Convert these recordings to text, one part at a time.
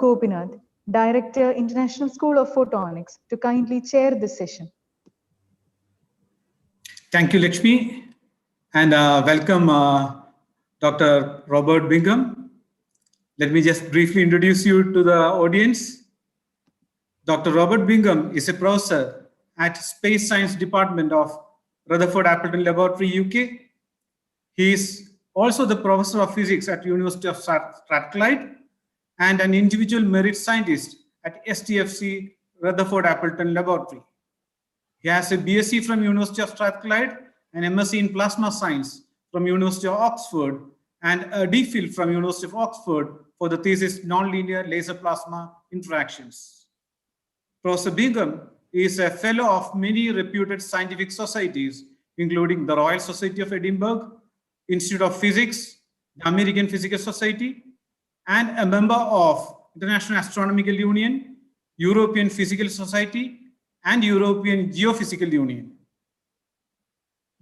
Gopinath, Director, International School of Photonics, to kindly chair this session. Thank you, Lakshmi, and welcome Dr. Robert Bingham. Let me just briefly introduce you to the audience. Dr. Robert Bingham is a professor at Space Science Department of Rutherford Appleton Laboratory, UK. He is also the professor of physics at University of Strathclyde and an individual merit scientist at STFC Rutherford Appleton Laboratory. He has a BSc from University of Strathclyde, an MSc in Plasma Science from University of Oxford, and a DPhil from University of Oxford for the thesis Nonlinear Laser Plasma Interactions. Professor Bingham is a fellow of many reputed scientific societies, including the Royal Society of Edinburgh, Institute of Physics, the American Physical Society, and a member of International Astronomical Union, European Physical Society, and European Geophysical Union.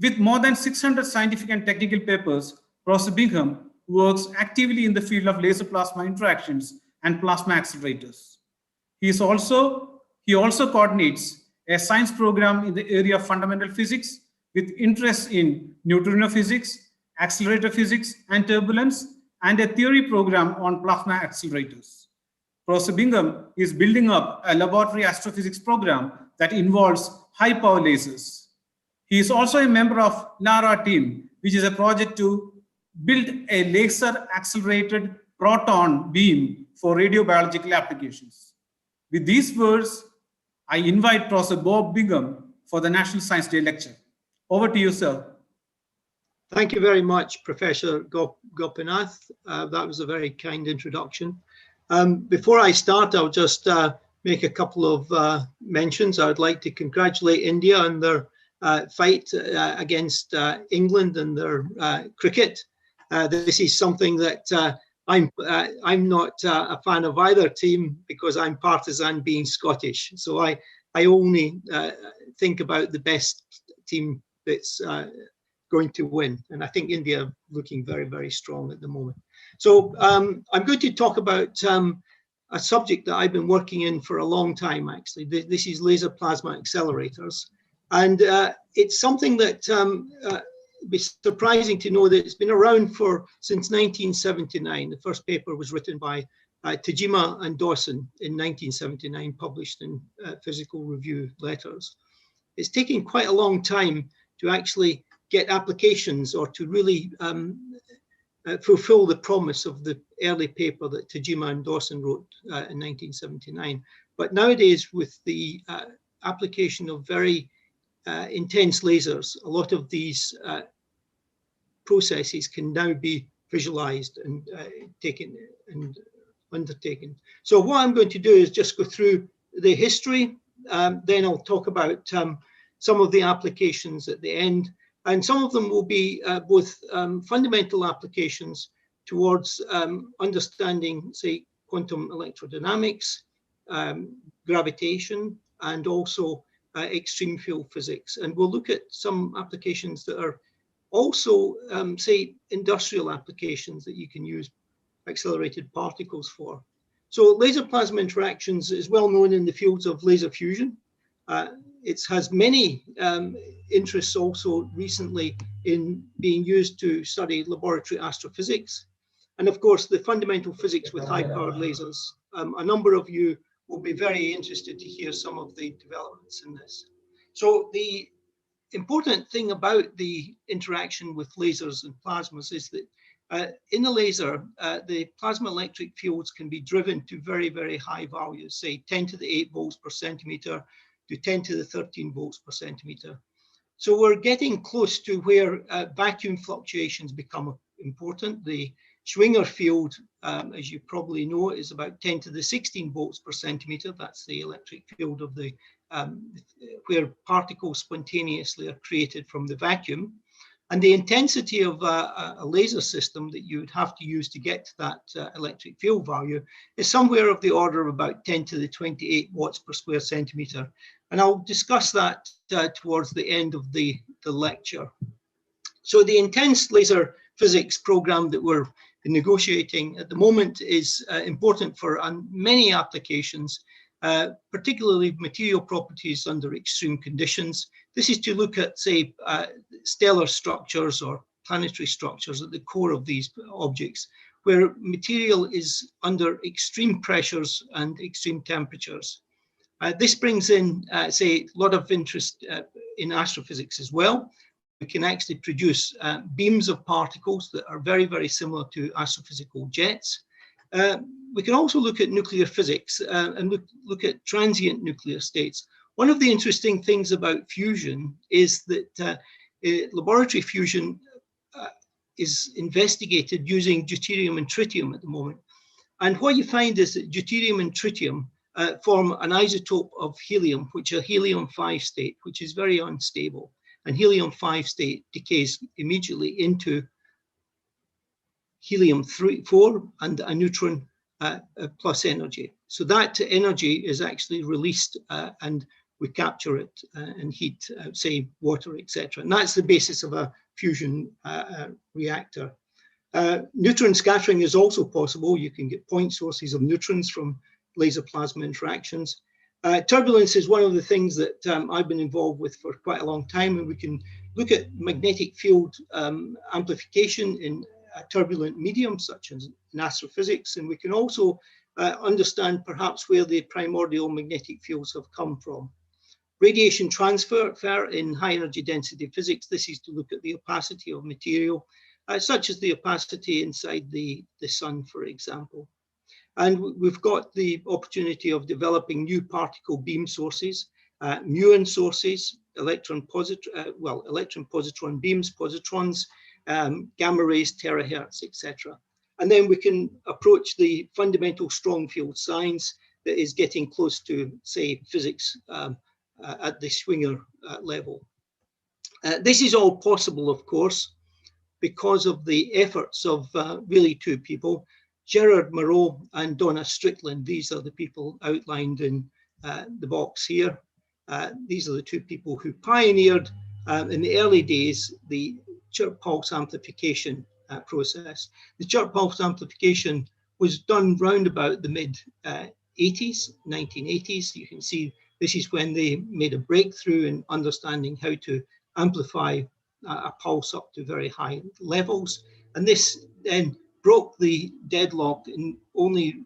With more than 600 scientific and technical papers, Professor Bingham works actively in the field of laser plasma interactions and plasma accelerators. He also coordinates a science program in the area of fundamental physics with interest in neutrino physics, accelerator physics, and turbulence, and a theory program on plasma accelerators. Professor Bingham is building up a laboratory astrophysics program that involves high-power lasers. He is also a member of LARA team, which is a project to build a laser-accelerated proton beam for radiobiological applications. With these words, I invite Professor Bob Bingham for the National Science Day lecture. Over to you, sir. Thank you very much, Professor Gopinath. That was a very kind introduction. Before I start, I'll just make a couple of mentions. I would like to congratulate India on their fight against England and their cricket. This is something that I'm not a fan of either team because I'm partisan being Scottish. So I only think about the best team that's going to win. And I think India are looking very, very strong at the moment. So I'm going to talk about a subject that I've been working in for a long time, actually. This is laser plasma accelerators. And it's something that it'd be surprising to know that it's been around since 1979. The first paper was written by Tajima and Dawson in 1979, published in Physical Review Letters. It's taken quite a long time to actually get applications or to really fulfill the promise of the early paper that Tajima and Dawson wrote in 1979. But nowadays, with the application of very intense lasers, a lot of these processes can now be visualized and taken and undertaken. So what I'm going to do is just go through the history, then I'll talk about some of the applications at the end, and some of them will be both fundamental applications towards understanding, say, quantum electrodynamics, gravitation, and also extreme field physics. And we'll look at some applications that are also, say, industrial applications that you can use accelerated particles for. So laser plasma interactions is well known in the fields of laser fusion. It has many interests also recently in being used to study laboratory astrophysics. And of course, the fundamental physics with high-powered lasers. A number of you will be very interested to hear some of the developments in this. So the important thing about the interaction with lasers and plasmas is that in a laser, the plasma electric fields can be driven to very, very high values, say 10 to the 8 volts per centimeter to 10 to the 13 volts per centimeter. So we're getting close to where vacuum fluctuations become important. The Schwinger field, as you probably know, is about 10 to the 16 volts per centimeter. That's the electric field of the where particles spontaneously are created from the vacuum. And the intensity of a laser system that you would have to use to get to that electric field value is somewhere of the order of about 10 to the 28 watts per square centimeter. And I'll discuss that towards the end of the lecture. So the intense laser physics program that we're negotiating at the moment is important for many applications, particularly material properties under extreme conditions. This is to look at, say, stellar structures or planetary structures at the core of these objects, where material is under extreme pressures and extreme temperatures. This brings in, say, a lot of interest in astrophysics as well. We can actually produce beams of particles that are very, very similar to astrophysical jets. We can also look at nuclear physics and look at transient nuclear states. One of the interesting things about fusion is that laboratory fusion is investigated using deuterium and tritium at the moment. And what you find is that deuterium and tritium form an isotope of helium, which is a helium-5 state, which is very unstable. And helium-5 state decays immediately into helium-4 and a neutron plus energy. So that energy is actually released and we capture it and heat, say, water, etc. And that's the basis of a fusion reactor. Neutron scattering is also possible. You can get point sources of neutrons from laser plasma interactions. Turbulence is one of the things that I've been involved with for quite a long time, and we can look at magnetic field amplification in a turbulent medium, such as in astrophysics, and we can also understand perhaps where the primordial magnetic fields have come from. Radiation transfer in high energy density physics, this is to look at the opacity of material, such as the opacity inside the sun, for example. And we've got the opportunity of developing new particle beam sources, muon sources, electron positron beams, positrons, gamma rays, terahertz, etc. And then we can approach the fundamental strong field science that is getting close to, say, physics at the Schwinger level. This is all possible, of course, because of the efforts of really two people, Gerard Moreau and Donna Strickland. These are the people outlined in the box here. These are the two people who pioneered in the early days the chirp pulse amplification process. The chirp pulse amplification was done round about the mid-80s, 1980s. You can see this is when they made a breakthrough in understanding how to amplify a pulse up to very high levels. And this then broke the deadlock in only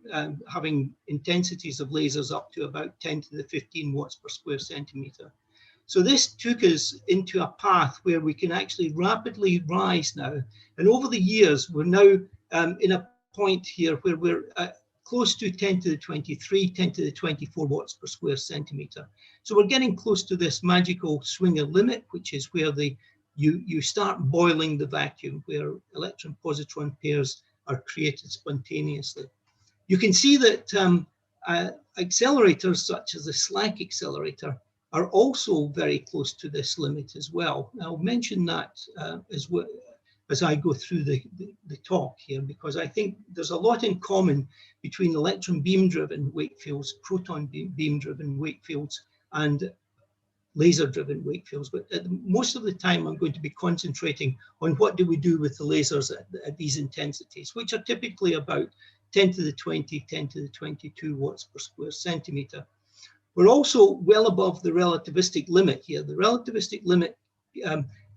having intensities of lasers up to about 10 to the 15 watts per square centimeter. So this took us into a path where we can actually rapidly rise now. And over the years, we're now in a point here where we're close to 10 to the 23, 10 to the 24 watts per square centimeter. So we're getting close to this magical Schwinger limit, which is where you start boiling the vacuum, where electron-positron pairs are created spontaneously. You can see that accelerators such as the SLAC accelerator are also very close to this limit as well. I'll mention that as I go through the talk here, because I think there's a lot in common between electron beam-driven wake fields, proton beam-driven wake fields, and laser-driven wake fields. But most of the time, I'm going to be concentrating on what do we do with the lasers at these intensities, which are typically about 10 to the 20, 10 to the 22 watts per square centimeter. We're also well above the relativistic limit here. The relativistic limit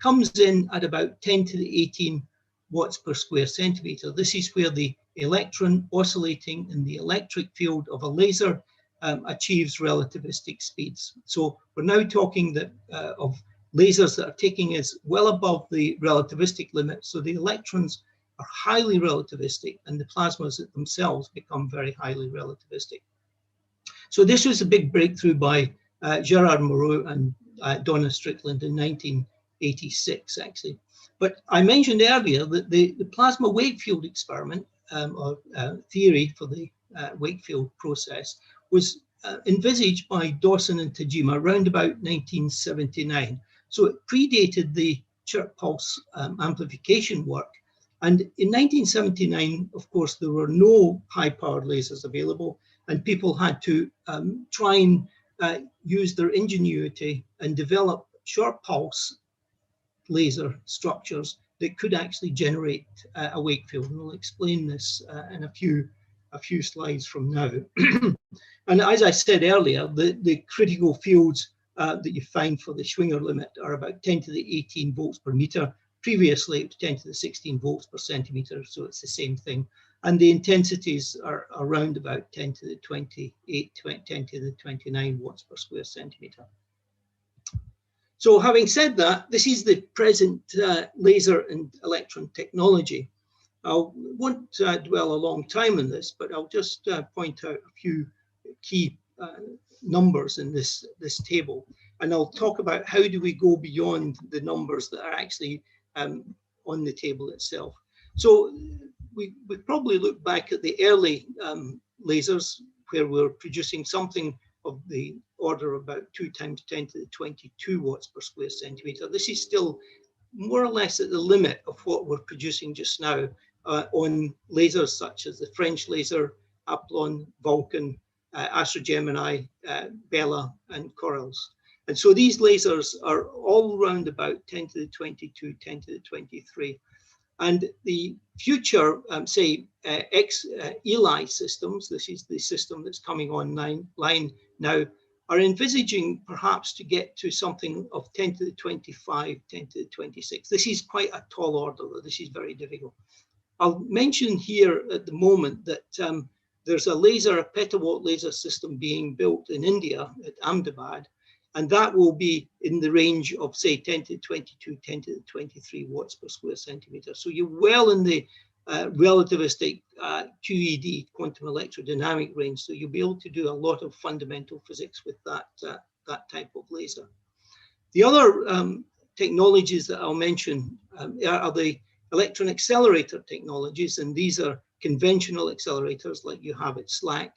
comes in at about 10 to the 18 watts per square centimeter. This is where the electron oscillating in the electric field of a laser achieves relativistic speeds. So we're now talking of lasers that are taking us well above the relativistic limit. So the electrons are highly relativistic and the plasmas themselves become very highly relativistic. So this was a big breakthrough by Gerard Moreau and Donna Strickland in 1986, actually. But I mentioned earlier that the plasma wake field experiment or theory for the wake field process was envisaged by Dawson and Tajima around about 1979. So it predated the chirp pulse amplification work. And in 1979, of course, there were no high-powered lasers available, and people had to try and use their ingenuity and develop short pulse laser structures that could actually generate a wake field. And we'll explain this in a few slides from now. And as I said earlier, the critical fields that you find for the Schwinger limit are about 10 to the 18 volts per meter. Previously, it was 10 to the 16 volts per centimeter, so it's the same thing. And the intensities are around about 10 to the 28, 10 to the 29 watts per square centimeter. So having said that, this is the present laser and electron technology. I won't dwell a long time on this, but I'll just point out a few key numbers in this table. And I'll talk about how do we go beyond the numbers that are actually on the table itself. So we probably look back at the early lasers where we're producing something of the order of about 2 times 10 to the 22 watts per square centimeter. This is still more or less at the limit of what we're producing just now on lasers such as the French laser, Aplon, Vulcan, Astra Gemini, Bella, and Corels. And so these lasers are all around about 10 to the 22, 10 to the 23. And the future, say, ELI systems, this is the system that's coming online now, are envisaging perhaps to get to something of 10 to the 25, 10 to the 26. This is quite a tall order, though. This is very difficult. I'll mention here at the moment that there's a petawatt laser system being built in India at Ahmedabad, and that will be in the range of, say, 10 to the 22, 10 to the 23 watts per square centimeter. So you're well in the relativistic QED, quantum electrodynamic range. So you'll be able to do a lot of fundamental physics with that type of laser. The other technologies that I'll mention are the electron accelerator technologies, and these are conventional accelerators like you have at SLAC.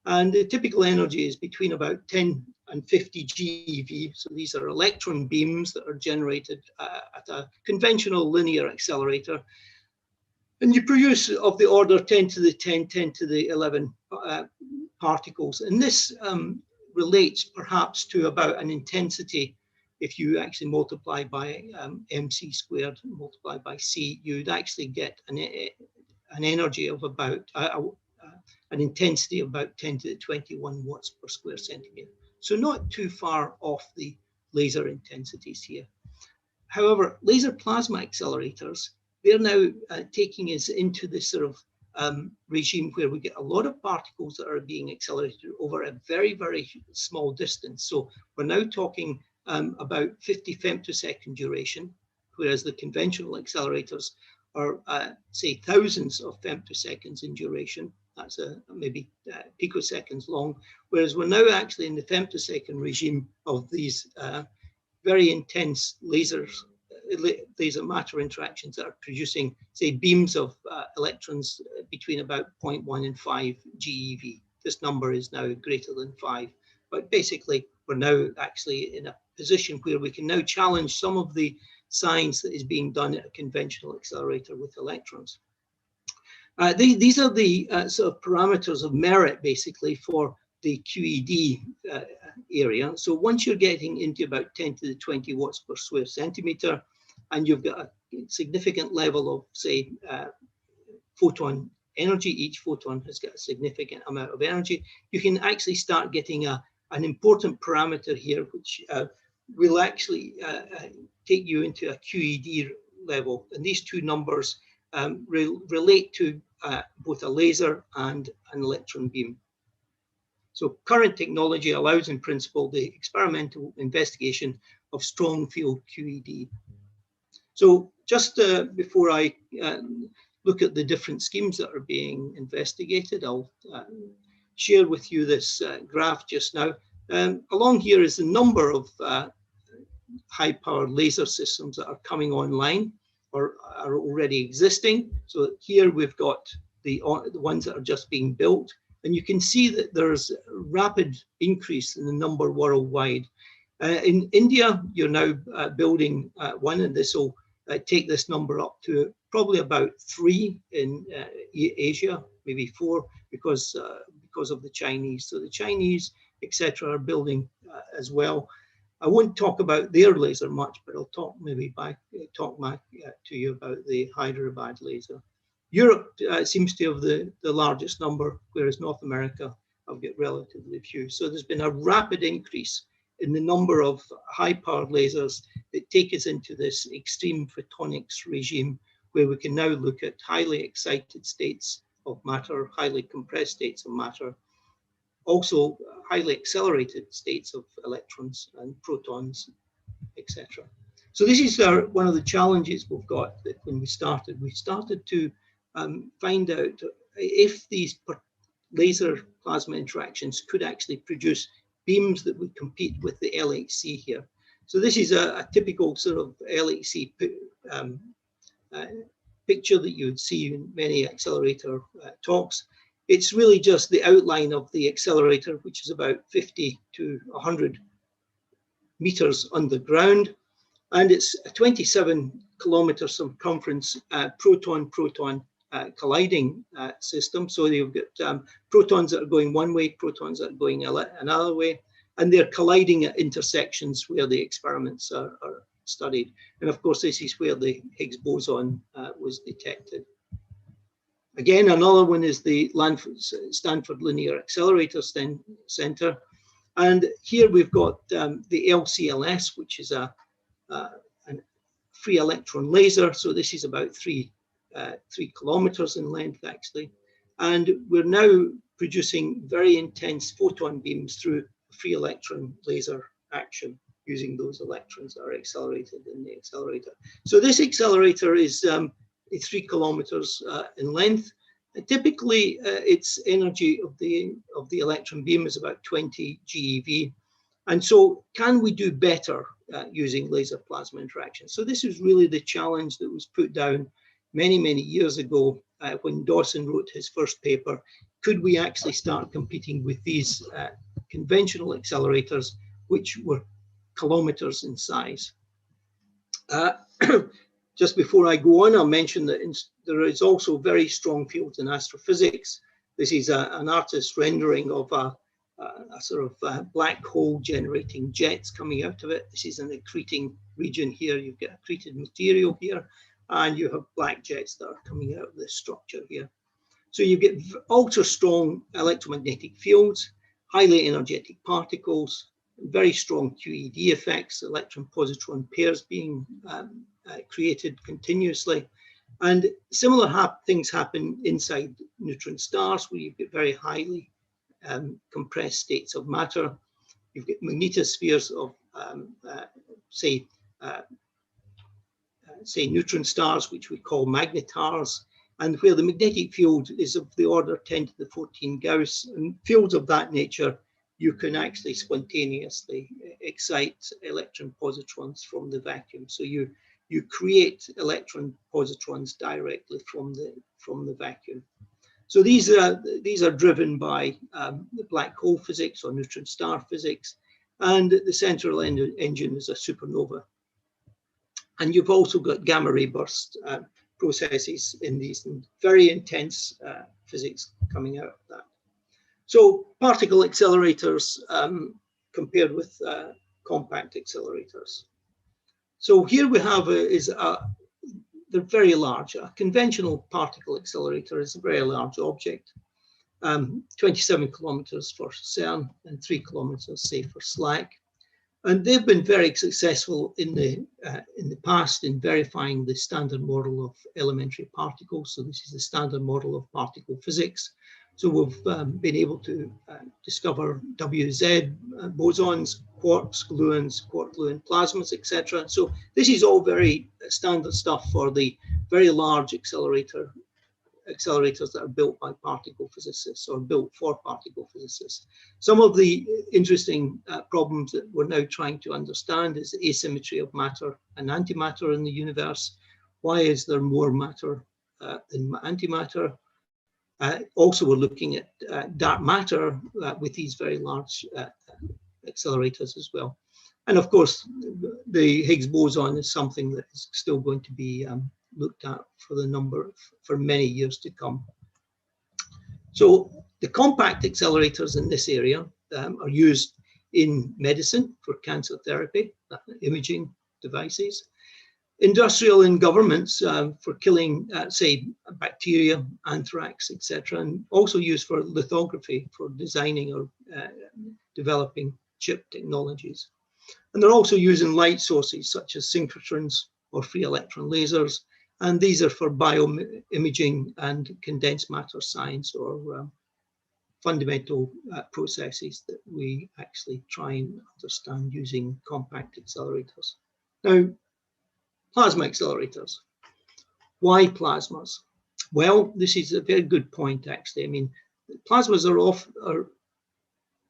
And the typical energy is between about 10 and 50 GeV. So these are electron beams that are generated at a conventional linear accelerator. And you produce of the order 10 to the 10, 10 to the 11 particles. And this relates perhaps to about an intensity. If you actually multiply by mc squared, multiply by c, you'd actually get an energy of about, an intensity of about 10 to the 21 watts per square centimeter. So not too far off the laser intensities here. However, laser plasma accelerators, they're now taking us into this sort of regime where we get a lot of particles that are being accelerated over a very, very small distance. So we're now talking about 50 femtosecond duration, whereas the conventional accelerators are, say, thousands of femtoseconds in duration. That's maybe picoseconds long, whereas we're now actually in the femtosecond regime of these very intense laser matter interactions that are producing, say, beams of electrons between about 0.1 and 5 GeV. This number is now greater than 5, but basically we're now actually in a position where we can now challenge some of the science that is being done at a conventional accelerator with electrons. These are the sort of parameters of merit, basically, for the QED area. So once you're getting into about 10 to the 20 watts per square centimeter, and you've got a significant level of, say, photon energy, each photon has got a significant amount of energy, you can actually start getting an important parameter here, which will actually take you into a QED level. And these two numbers relate to both a laser and an electron beam. So current technology allows, in principle, the experimental investigation of strong field QED. So just before I look at the different schemes that are being investigated, I'll share with you this graph just now. Along here is the number of high-powered laser systems that are coming online or are already existing. So here we've got the ones that are just being built, and you can see that there's a rapid increase in the number worldwide. In India, you're now building one, and this will take this number up to probably about 3 in Asia, maybe 4, because of the Chinese. So the Chinese, etc., are building as well. I won't talk about their laser much, but I'll talk back to you about the Hyderabad laser. Europe seems to have the largest number, whereas North America have got relatively few. So there's been a rapid increase in the number of high-powered lasers that take us into this extreme photonics regime, where we can now look at highly excited states of matter, highly compressed states of matter, also highly accelerated states of electrons and protons, etc. So this is one of the challenges we've got that when we started to find out if these laser plasma interactions could actually produce beams that would compete with the LHC here. So this is a typical sort of LHC picture that you would see in many accelerator talks. It's really just the outline of the accelerator, which is about 50 to 100 meters underground. And it's a 27 kilometer circumference proton-proton colliding system. So you've got protons that are going one way, protons that are going another way, and they're colliding at intersections where the experiments are studied. And of course, this is where the Higgs boson was detected. Again, another one is the Stanford Linear Accelerator Center. And here we've got the LCLS, which is a free electron laser. So this is about 3 kilometers in length, actually. And we're now producing very intense photon beams through free electron laser action using those electrons that are accelerated in the accelerator. So this accelerator is 3 kilometers in length. Typically, its energy of the electron beam is about 20 GeV. And so can we do better using laser plasma interaction? So this is really the challenge that was put down many, many years ago when Dawson wrote his first paper. Could we actually start competing with these conventional accelerators, which were kilometers in size? Just before I go on, I'll mention that there is also very strong fields in astrophysics. This is an artist's rendering of a sort of black hole generating jets coming out of it. This is an accreting region here. You've got accreted material here, and you have black jets that are coming out of this structure here. So you get ultra strong electromagnetic fields, highly energetic particles, very strong QED effects, electron-positron pairs being created continuously. And similar things happen inside neutron stars, where you get very highly compressed states of matter. You've got magnetospheres of, say neutron stars, which we call magnetars, and where the magnetic field is of the order 10 to the 14 Gauss. And fields of that nature, you can actually spontaneously excite electron positrons from the vacuum. So you create electron positrons directly from the vacuum. So these are driven by the black hole physics or neutron star physics, and the central engine is a supernova. And you've also got gamma ray burst processes in these, and very intense physics coming out of that. So particle accelerators compared with compact accelerators. So here we have they're very large. A conventional particle accelerator is a very large object, 27 kilometers for CERN and 3 kilometers, say, for SLAC. And they've been very successful in the past in verifying the standard model of elementary particles. So this is the standard model of particle physics. So we've been able to discover WZ bosons, quarks, gluons, quark-gluon plasmas, etc. So this is all very standard stuff for the very large accelerators that are built by particle physicists or built for particle physicists. Some of the interesting problems that we're now trying to understand is the asymmetry of matter and antimatter in the universe. Why is there more matter than antimatter? Also, we're looking at dark matter with these very large accelerators as well. And of course, the Higgs boson is something that is still going to be looked at for many years to come. So the compact accelerators in this area are used in medicine for cancer therapy, imaging devices, industrial and governments for killing, say, bacteria, anthrax, etc., and also used for lithography for designing or developing chip technologies. And they're also using light sources such as synchrotrons or free electron lasers, and these are for bioimaging and condensed matter science or fundamental processes that we actually try and understand using compact accelerators. Now, plasma accelerators. Why plasmas? Well, this is a very good point, actually. I mean, plasmas are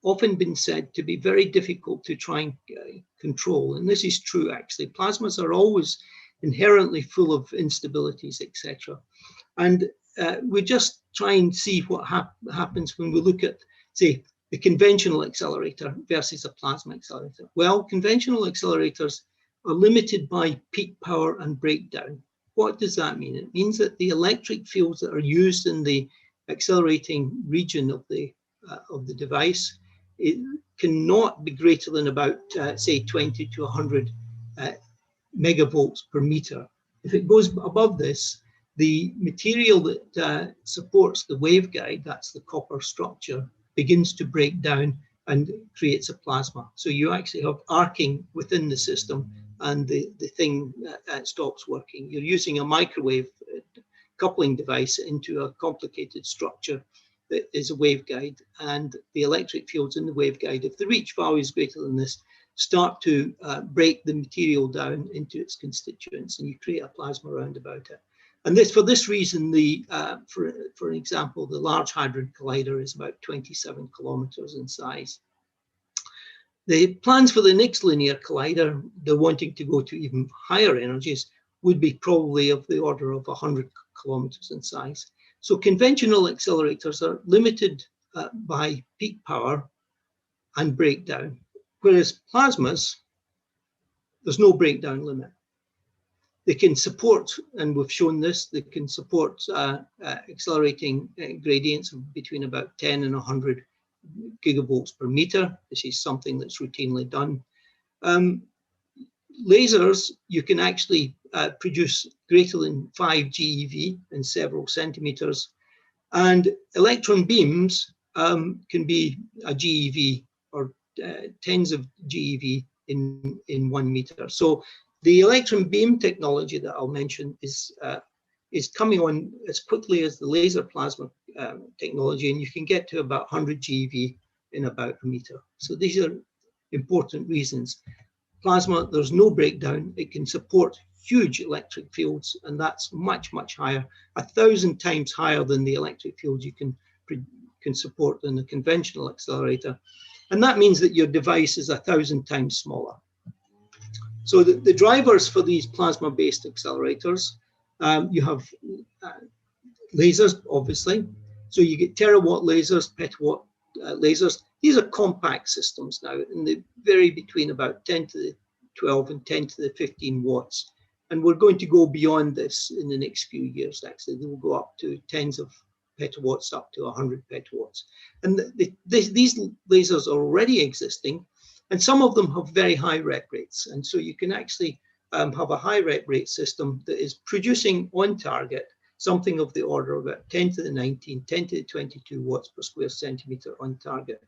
often been said to be very difficult to try and control, and this is true, actually. Plasmas are always inherently full of instabilities, etc. And we just try and see what happens when we look at, say, the conventional accelerator versus a plasma accelerator. Well, conventional accelerators are limited by peak power and breakdown. What does that mean? It means that the electric fields that are used in the accelerating region of the device, it cannot be greater than about, say, 20 to 100 megavolts per meter. If it goes above this, the material that supports the waveguide, that's the copper structure, begins to break down and creates a plasma. So you actually have arcing within the system, and the thing stops working. You're using a microwave coupling device into a complicated structure that is a waveguide, and the electric fields in the waveguide, if the reach value is greater than this, start to break the material down into its constituents, and you create a plasma around about it. And for this reason, for example, the Large Hadron Collider is about 27 kilometers in size. The plans for the next linear collider, they're wanting to go to even higher energies, would be probably of the order of 100 kilometers in size. So conventional accelerators are limited by peak power and breakdown, whereas plasmas, there's no breakdown limit. They can support, and we've shown this, they can support accelerating gradients of between about 10 and 100 gigavolts per meter. This is something that's routinely done. Lasers, you can actually produce greater than 5 GeV in several centimeters. And electron beams can be a GeV or tens of GeV in 1 meter. So the electron beam technology that I'll mention is coming on as quickly as the laser plasma technology, and you can get to about 100 GeV in about a meter. So these are important reasons. Plasma, there's no breakdown. It can support huge electric fields, and that's much, much higher, 1,000 times higher than the electric fields you can support in a conventional accelerator. And that means that your device is 1,000 times smaller. So the drivers for these plasma-based accelerators, you have lasers, obviously. So you get terawatt lasers, petawatt lasers. These are compact systems now, and they vary between about 10 to the 12 and 10 to the 15 watts. And we're going to go beyond this in the next few years, actually. They will go up to tens of petawatts, up to 100 petawatts. And these lasers are already existing, and some of them have very high rep rates. And so you can actually have a high rep rate system that is producing on target something of the order of about 10 to the 19, 10 to the 22 watts per square centimeter on target.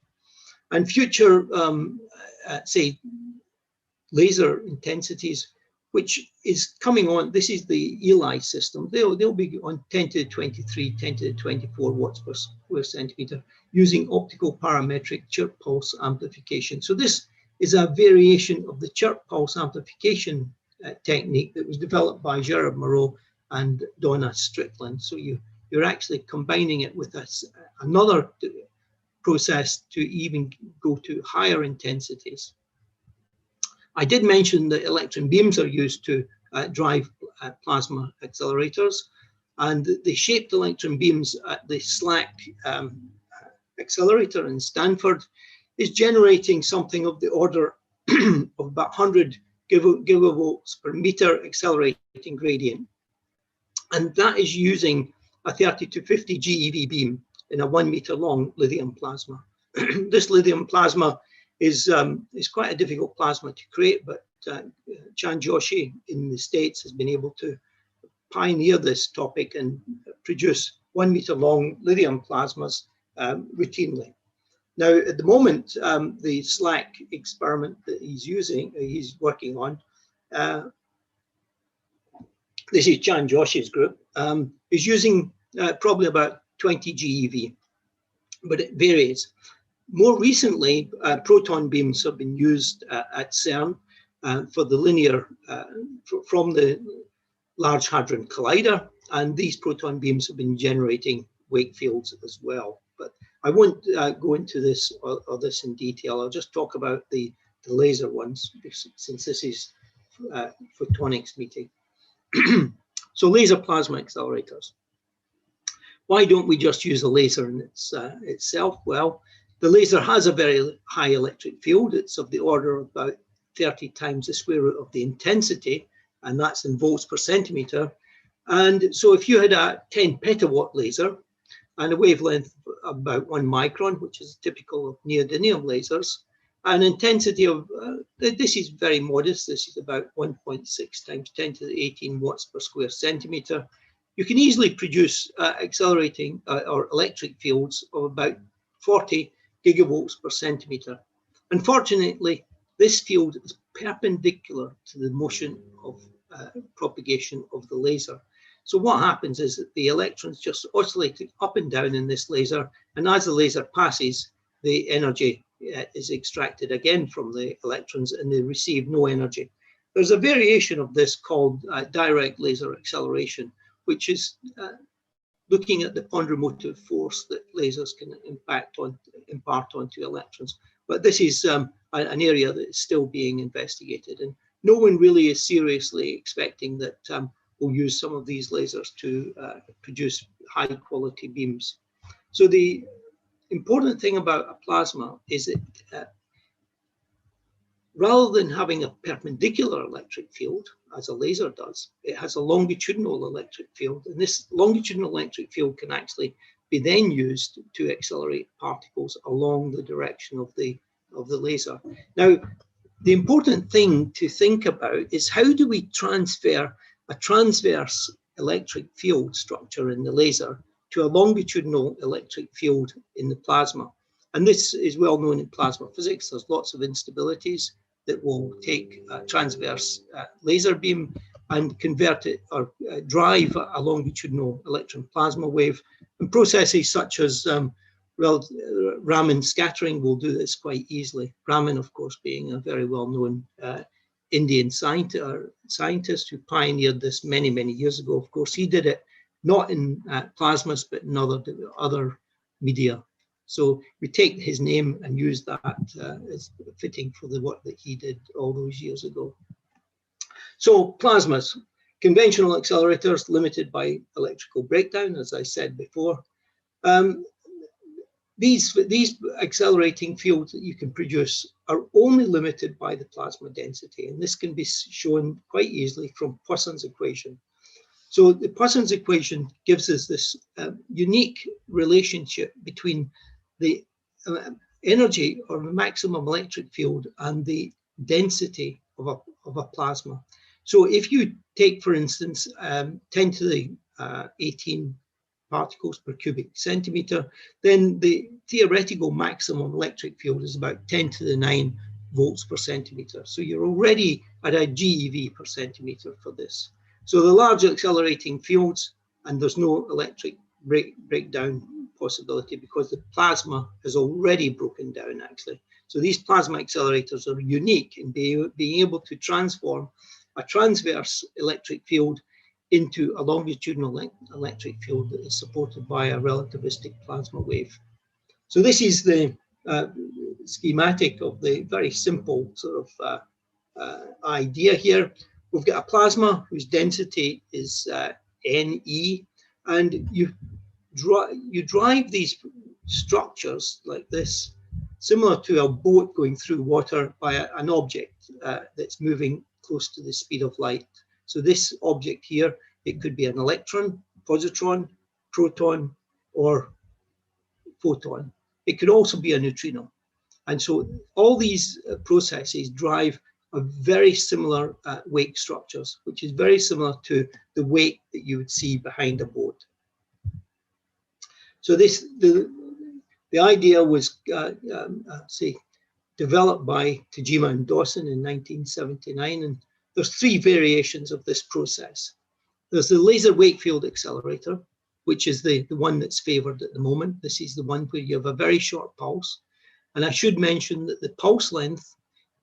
And future, say, laser intensities, which is coming on, this is the Eli system. They'll be on 10 to the 23, 10 to the 24 watts per square centimeter using optical parametric chirp pulse amplification. So this is a variation of the chirp pulse amplification technique that was developed by Gerard Moreau and Donna Strickland. So you're actually combining it with another process to even go to higher intensities. I did mention that electron beams are used to drive plasma accelerators, and the shaped electron beams at the SLAC accelerator in Stanford is generating something of the order of about 100 gigavolts per meter accelerating gradient. And that is using a 30 to 50 GeV beam in a 1 meter long lithium plasma. This lithium plasma is quite a difficult plasma to create, but Chan Joshi in the States has been able to pioneer this topic and produce 1 meter long lithium plasmas routinely. Now, at the moment, the SLAC experiment that he's working on, this is Chan Joshi's group, is using probably about 20 GeV, but it varies. More recently, proton beams have been used at CERN for the linear, from the Large Hadron Collider, and these proton beams have been generating wake fields as well. But I won't go into this or this in detail. I'll just talk about the laser ones, since this is photonics meeting. So laser plasma accelerators. Why don't we just use a laser in itself? Well, the laser has a very high electric field. It's of the order of about 30 times the square root of the intensity, and that's in volts per centimeter. And so if you had a 10 petawatt laser and a wavelength of about 1 micron, which is typical of neodymium lasers, an intensity of, this is very modest, this is about 1.6 times 10 to the 18 watts per square centimeter, you can easily produce accelerating or electric fields of about 40 gigavolts per centimeter. Unfortunately, this field is perpendicular to the motion of propagation of the laser. So what happens is that the electrons just oscillate up and down in this laser, and as the laser passes, the energy is extracted again from the electrons and they receive no energy. There's a variation of this called direct laser acceleration, which is looking at the ponderomotive force that lasers can impart onto electrons. But this is an area that is still being investigated, and no one really is seriously expecting that we'll use some of these lasers to produce high quality beams. So the important thing about a plasma is that rather than having a perpendicular electric field, as a laser does, it has a longitudinal electric field. And this longitudinal electric field can actually be then used to accelerate particles along the direction of the laser. Now, the important thing to think about is how do we transfer a transverse electric field structure in the laser to a longitudinal electric field in the plasma. And this is well known in plasma physics. There's lots of instabilities that will take a transverse laser beam and convert it or drive a longitudinal electron plasma wave. And processes such as Raman scattering will do this quite easily. Raman, of course, being a very well-known Indian scientist who pioneered this many, many years ago. Of course, he did it not in plasmas, but in other media. So we take his name and use that as fitting for the work that he did all those years ago. So plasmas, conventional accelerators limited by electrical breakdown, as I said before. These accelerating fields that you can produce are only limited by the plasma density, and this can be shown quite easily from Poisson's equation. So the Poisson's equation gives us this unique relationship between the energy or the maximum electric field and the density of a plasma. So if you take, for instance, 10 to the 18 particles per cubic centimeter, then the theoretical maximum electric field is about 10 to the 9 volts per centimeter. So you're already at a GeV per centimeter for this. So the large accelerating fields, and there's no electric breakdown possibility because the plasma is already broken down actually. So these plasma accelerators are unique in being able to transform a transverse electric field into a longitudinal electric field that is supported by a relativistic plasma wave. So this is the schematic of the very simple sort of idea here. We've got a plasma whose density is Ne, and you drive these structures like this, similar to a boat going through water, by an object that's moving close to the speed of light. So this object here, it could be an electron, positron, proton, or photon. It could also be a neutrino. And so all these processes drive a very similar wake structures, which is very similar to the wake that you would see behind a boat. So the idea was, say, developed by Tajima and Dawson in 1979, and there's three variations of this process. There's the laser wake field accelerator, which is the one that's favored at the moment. This is the one where you have a very short pulse. And I should mention that the pulse length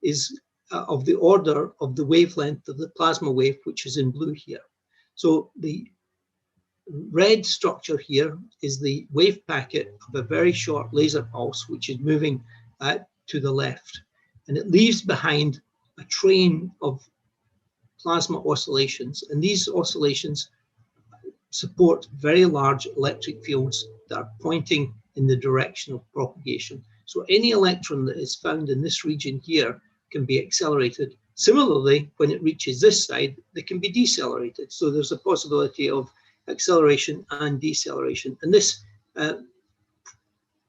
is of the order of the wavelength of the plasma wave, which is in blue here. So the red structure here is the wave packet of a very short laser pulse, which is moving to the left. And it leaves behind a train of plasma oscillations. And these oscillations support very large electric fields that are pointing in the direction of propagation. So any electron that is found in this region here can be accelerated. Similarly, when it reaches this side, they can be decelerated. So there's a possibility of acceleration and deceleration. And this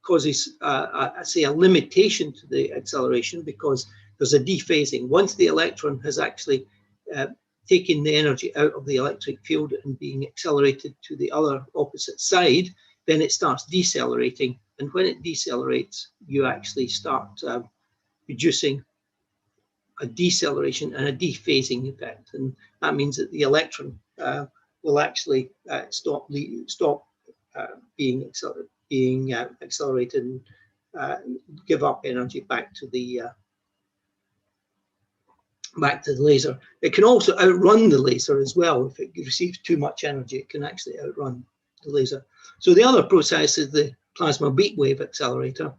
causes, say, a limitation to the acceleration because there's a dephasing. Once the electron has actually taken the energy out of the electric field and being accelerated to the other opposite side, then it starts decelerating. And when it decelerates, you actually start producing a deceleration and a dephasing effect. And that means that the electron will actually stop being accelerated and give up energy back to the laser. It can also outrun the laser as well. If it receives too much energy, it can actually outrun the laser. So the other process is the plasma beat wave accelerator.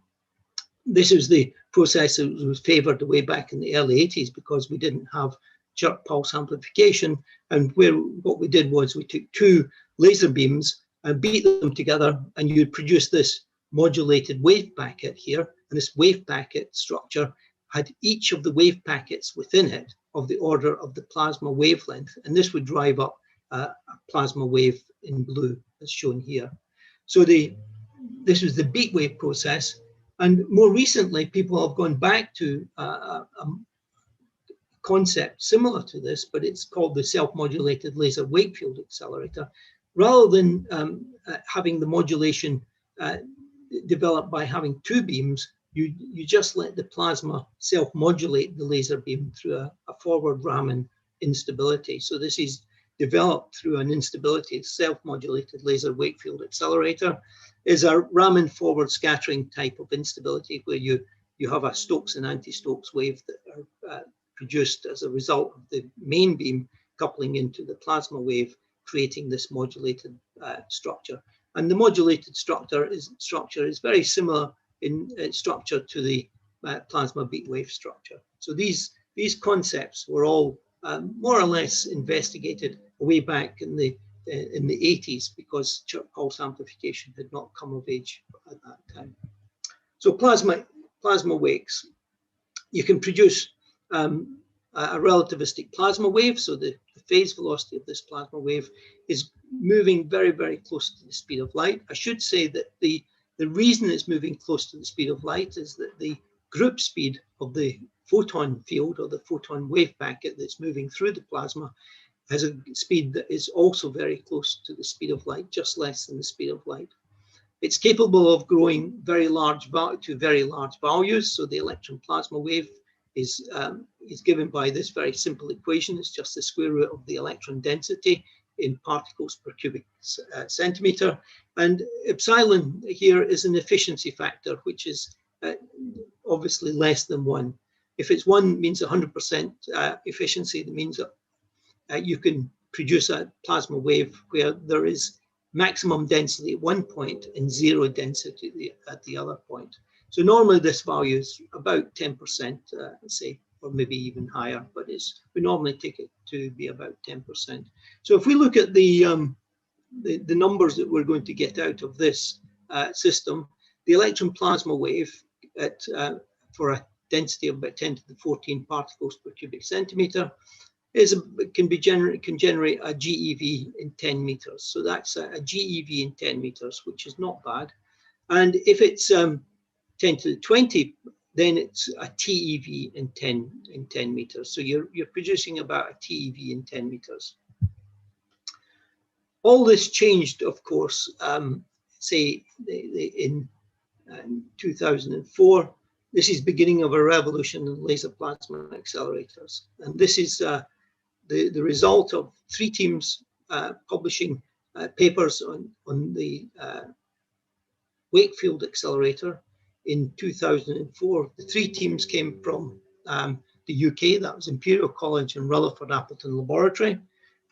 This is the process that was favored way back in the early 80s because we didn't have jerk pulse amplification. And what we did was we took two laser beams and beat them together, and you'd produce this modulated wave packet here. And this wave packet structure had each of the wave packets within it of the order of the plasma wavelength. And this would drive up a plasma wave in blue, as shown here. So this was the beat wave process. And more recently, people have gone back to a concept similar to this, but it's called the self-modulated laser wake field accelerator. Rather than having the modulation developed by having two beams, you just let the plasma self-modulate the laser beam through a forward Raman instability. So this is developed through an instability. Self-modulated laser wake field accelerator is a Raman forward scattering type of instability where you have a Stokes and anti-Stokes wave that are produced as a result of the main beam coupling into the plasma wave, creating this modulated structure. And the modulated structure is very similar in structure to the plasma beat wave structure. So these concepts were all more or less investigated way back in the 80s because jerk pulse amplification had not come of age at that time. So plasma wakes, you can produce a relativistic plasma wave. So the phase velocity of this plasma wave is moving very, very close to the speed of light. I should say that the reason it's moving close to the speed of light is that the group speed of the photon field or the photon wave packet that's moving through the plasma has a speed that is also very close to the speed of light, just less than the speed of light. It's capable of growing very large to very large values. So the electron plasma wave is given by this very simple equation. It's just the square root of the electron density in particles per cubic centimeter. And epsilon here is an efficiency factor, which is obviously less than 1. If it's 1, it means 100% efficiency. That means that you can produce a plasma wave where there is maximum density at one point and zero density at the other point. So normally this value is about 10%, say, or maybe even higher, but we normally take it to be about 10%. So if we look at the numbers that we're going to get out of this system, the electron plasma wave for a density of about 10 to the 14 particles per cubic centimeter can generate a GeV in 10 meters. So that's a GeV in 10 meters, which is not bad. And if it's 10 to the 20 then it's a TeV in 10 meters. So you're producing about a TeV in 10 meters. All this changed, of course, say in 2004. This is beginning of a revolution in laser plasma accelerators. And this is the result of 3 teams publishing papers on the Wakefield accelerator in 2004. The 3 teams came from the UK, that was Imperial College and Rutherford Appleton Laboratory,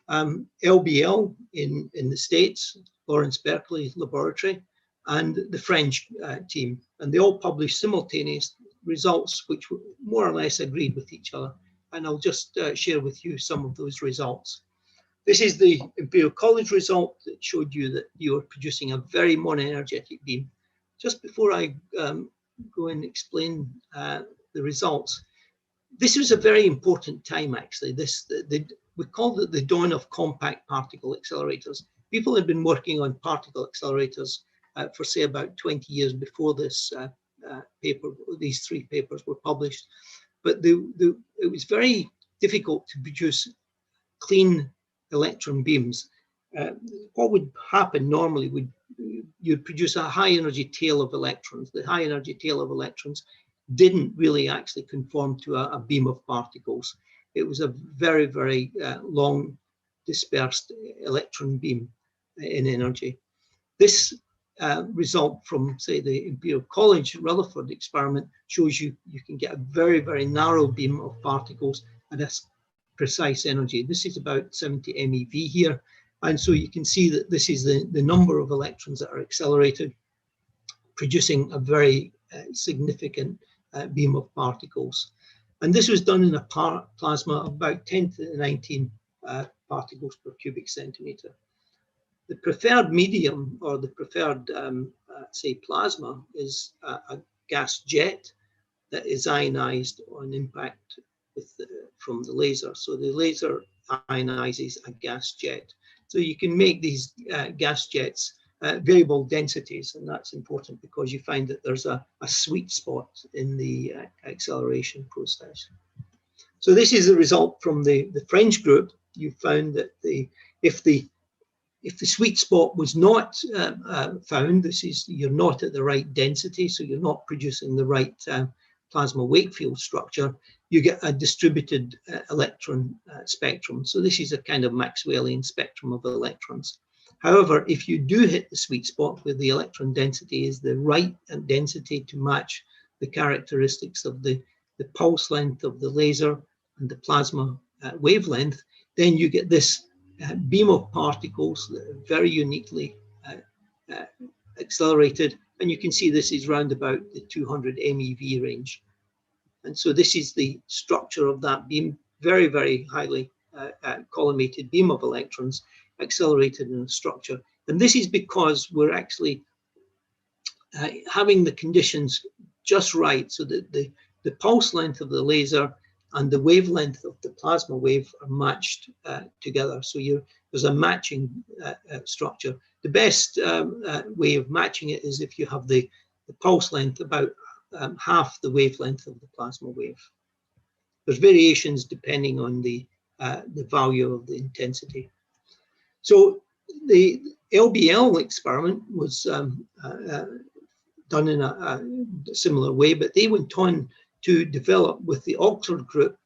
LBL in the States, Lawrence Berkeley Laboratory, and the French team. And they all published simultaneous results which more or less agreed with each other. And I'll just share with you some of those results. This is the Imperial College result that showed you that you are producing a very monoenergetic beam. Just before I go and explain the results, this was a very important time actually. We called it the dawn of compact particle accelerators. People had been working on particle accelerators for say about 20 years before this paper, these 3 papers were published. But it was very difficult to produce clean electron beams. What would happen normally would you'd produce a high energy tail of electrons. The high energy tail of electrons didn't really actually conform to a beam of particles. It was a very, very long dispersed electron beam in energy. This result from, say, the Imperial College Rutherford experiment shows you can get a very, very narrow beam of particles at a precise energy. This is about 70 MeV here. And so you can see that this is the number of electrons that are accelerated, producing a very significant beam of particles. And this was done in a plasma of about 10 to the 19 particles per cubic centimeter. The preferred medium, or the preferred, say, plasma, is a gas jet that is ionized on impact from the laser. So the laser ionizes a gas jet. So you can make these gas jets variable densities, and that's important because you find that there's a sweet spot in the acceleration process. So this is the result from the French group. You found that if the sweet spot was not found, you're not at the right density, so you're not producing the right plasma Wakefield structure, you get a distributed electron spectrum. So this is a kind of Maxwellian spectrum of electrons. However, if you do hit the sweet spot where the electron density is the right density to match the characteristics of the pulse length of the laser and the plasma wavelength, then you get this beam of particles that are very uniquely accelerated. And you can see this is round about the 200 MeV range. And so this is the structure of that beam, very, very highly collimated beam of electrons accelerated in a structure. And this is because we're actually having the conditions just right so that the pulse length of the laser and the wavelength of the plasma wave are matched together. So there's a matching structure. The best way of matching it is if you have the pulse length about half the wavelength of the plasma wave. There's variations depending on the value of the intensity. So the LBL experiment was done in a similar way, but they went on to develop with the Oxford group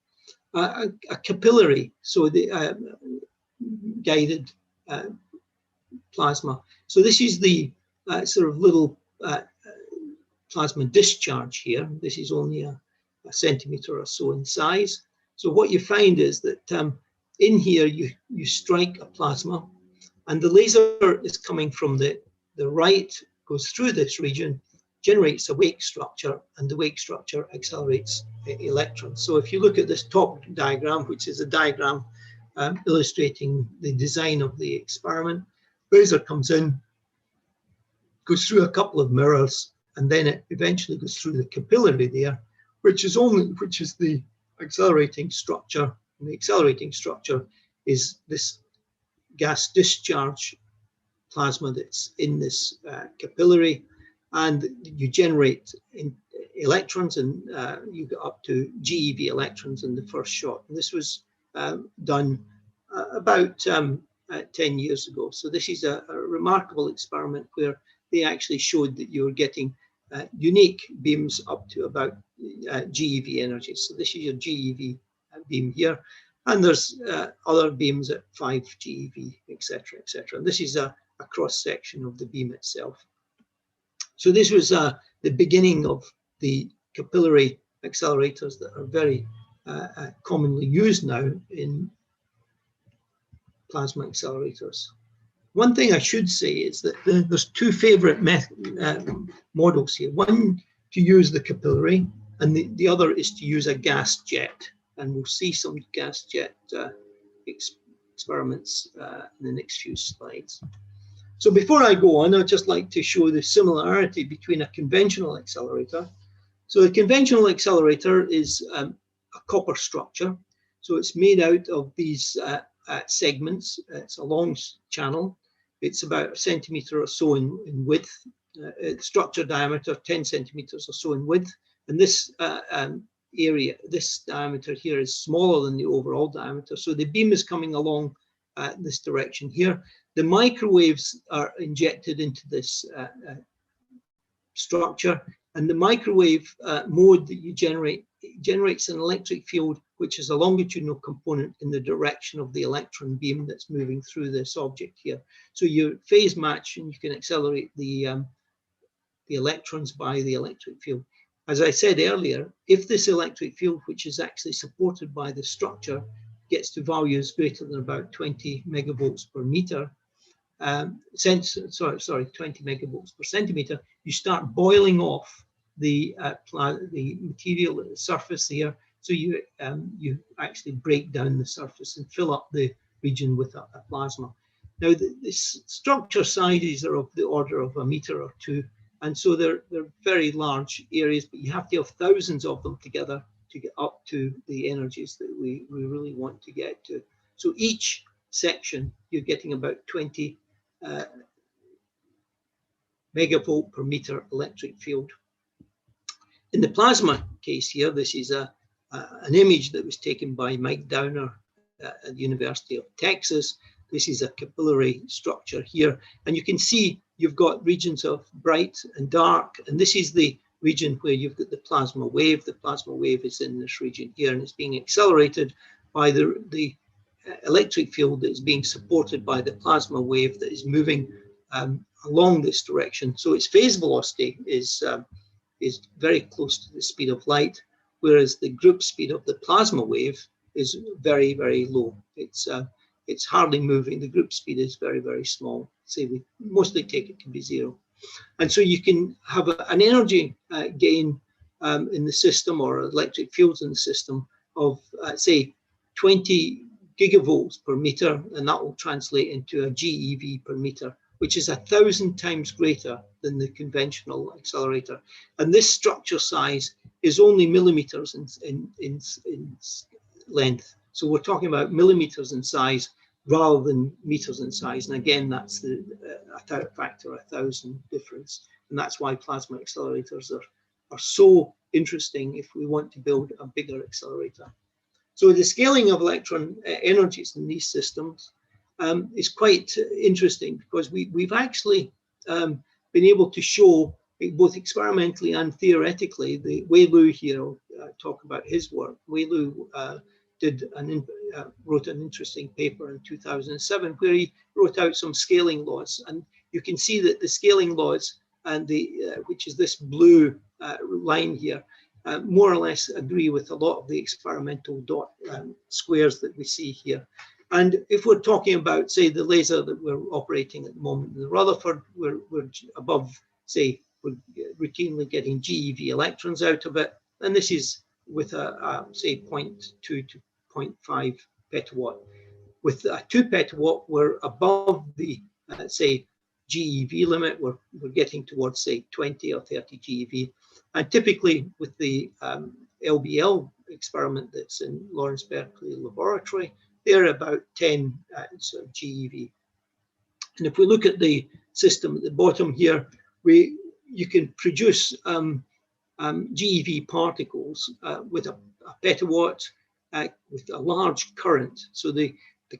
a capillary, so the guided plasma. So this is the sort of little plasma discharge here. This is only a centimeter or so in size. So what you find is that in here you strike a plasma, and the laser is coming from the right, goes through this region, generates a wake structure, and the wake structure accelerates electrons. So if you look at this top diagram, which is a diagram illustrating the design of the experiment, laser comes in, goes through a couple of mirrors, and then it eventually goes through the capillary there, which is the accelerating structure. And the accelerating structure is this gas discharge plasma that's in this capillary, and you generate electrons, and you get up to GeV electrons in the first shot. And this was done about 10 years ago. So this is a remarkable experiment where they actually showed that you were getting unique beams up to about GeV energies. So this is your GeV beam here, and there's other beams at 5 GeV, etc., etc. And this is a cross section of the beam itself. So this was the beginning of the capillary accelerators that are very commonly used now in plasma accelerators. One thing I should say is that there's two favorite models here. One to use the capillary, and the other is to use a gas jet. And we'll see some gas jet experiments in the next few slides. So before I go on, I'd just like to show the similarity between a conventional accelerator. So a conventional accelerator is a copper structure. So it's made out of these segments. It's a long channel. It's about 1 centimeter or so in width. Structure diameter 10 centimeters or so in width. And this area, this diameter here is smaller than the overall diameter. So the beam is coming along this direction here. The microwaves are injected into this structure, and the microwave mode that you generate generates an electric field which is a longitudinal component in the direction of the electron beam that's moving through this object here. So you phase match and you can accelerate the electrons by the electric field. As I said earlier, if this electric field, which is actually supported by the structure, gets to values greater than about 20 megavolts per meter, 20 megavolts per centimeter, you start boiling off the material at the surface here. So you actually break down the surface and fill up the region with a plasma. Now, the structure sizes are of the order of 1 meter or 2, and so they're very large areas, but you have to have thousands of them together to get up to the energies that we really want to get to. So each section, you're getting about 20 megavolt per meter electric field. In the plasma case here, this is an image that was taken by Mike Downer at the University of Texas. This is a capillary structure here, and you can see you've got regions of bright and dark, and this is the region where you've got the plasma wave. The plasma wave is in this region here, and it's being accelerated by the electric field that is being supported by the plasma wave that is moving along this direction. So its phase velocity is very close to the speed of light, whereas the group speed of the plasma wave is very, very low. It's hardly moving. The group speed is very, very small. Say we mostly take it to be 0. And so you can have an energy gain in the system, or electric fields in the system, of say 20 gigavolts per meter, and that will translate into a GeV per meter, which is 1,000 times greater than the conventional accelerator. And this structure size is only millimeters in length. So we're talking about millimeters in size rather than meters in size. And again, that's a factor 1,000 difference. And that's why plasma accelerators are so interesting if we want to build a bigger accelerator. So the scaling of electron energies in these systems is quite interesting, because we've actually been able to show, both experimentally and theoretically, the Wei Lu here, I'll talk about his work. Wei Lu wrote an interesting paper in 2007 where he wrote out some scaling laws, and you can see that the scaling laws, and which is this blue line here, more or less agree with a lot of the experimental squares that we see here. And if we're talking about, say, the laser that we're operating at the moment in the Rutherford, we're above, say, we're routinely getting GeV electrons out of it, and this is with say 0.2 to 0.5 petawatt. With a 2 petawatt, we're above the say GeV limit. We're getting towards, say, 20 or 30 GeV, and typically with the LBL experiment that's in Lawrence Berkeley Laboratory, they're about 10 GeV. And if we look at the system at the bottom here, you can produce GeV particles with a petawatt with a large current. So the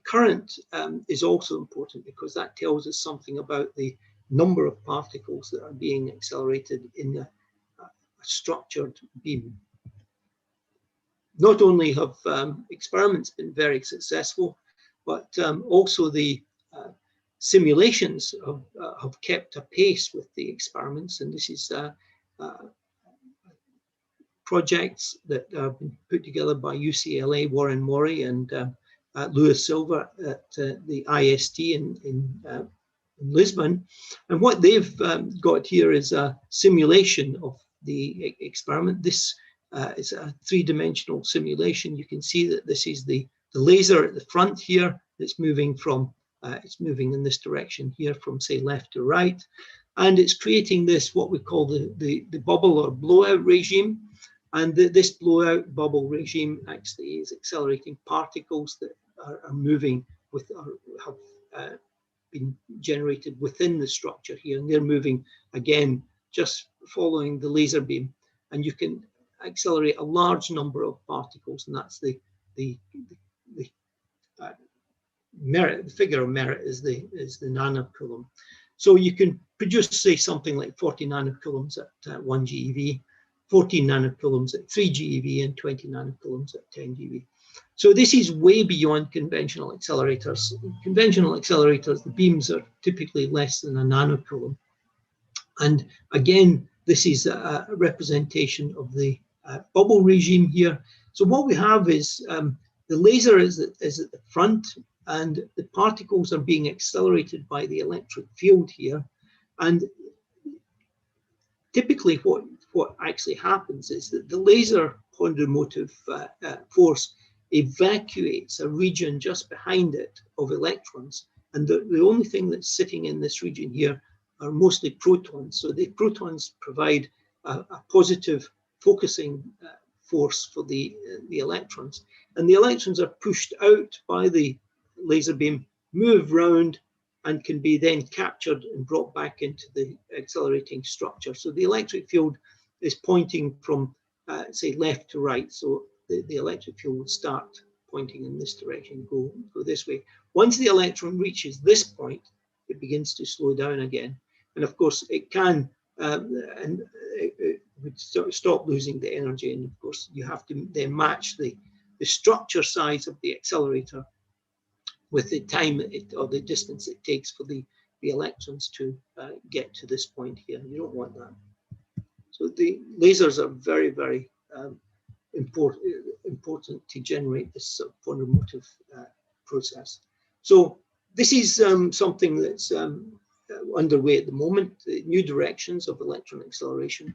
current is also important because that tells us something about the number of particles that are being accelerated in a structured beam. Not only have experiments been very successful, but also the simulations have kept a pace with the experiments, and this is projects that have been put together by UCLA, Warren Mori, and Lewis Silver at the IST in Lisbon. And what they've got here is a simulation of the experiment. This is a three-dimensional simulation. You can see that this is the laser at the front here that's moving from, it's moving in this direction here from, say, left to right. And it's creating this, what we call the bubble or blowout regime. And this blowout bubble regime actually is accelerating particles that are moving with, or have been generated within the structure here. And they're moving, again, just following the laser beam. And you can accelerate a large number of particles, and that's the merit. The figure of merit is the nanocoulomb. So you can produce, say, something like 40 nanocoulombs at 1 GeV, 14 nanocoulombs at 3 GeV, and 20 nanocoulombs at 10 GeV. So this is way beyond conventional accelerators. Conventional accelerators, the beams are typically less than a nanocoulomb. And again, this is a representation of the bubble regime here. So what we have is the laser is at the front, and the particles are being accelerated by the electric field here. And typically what actually happens is that the laser ponderomotive force evacuates a region just behind it of electrons. And the only thing that's sitting in this region here are mostly protons. So the protons provide a positive focusing force for the electrons. And the electrons are pushed out by the laser beam, move round, and can be then captured and brought back into the accelerating structure. So the electric field is pointing from, say, left to right. So the electric field would start pointing in this direction, go this way. Once the electron reaches this point, it begins to slow down again. And of course, it can, and it would stop losing the energy. And of course, you have to then match the structure size of the accelerator with the time or the distance it takes for the electrons to get to this point here. You don't want that. So the lasers are very, very important to generate this ponderomotive process. So this is something that's underway at the moment, the new directions of electron acceleration.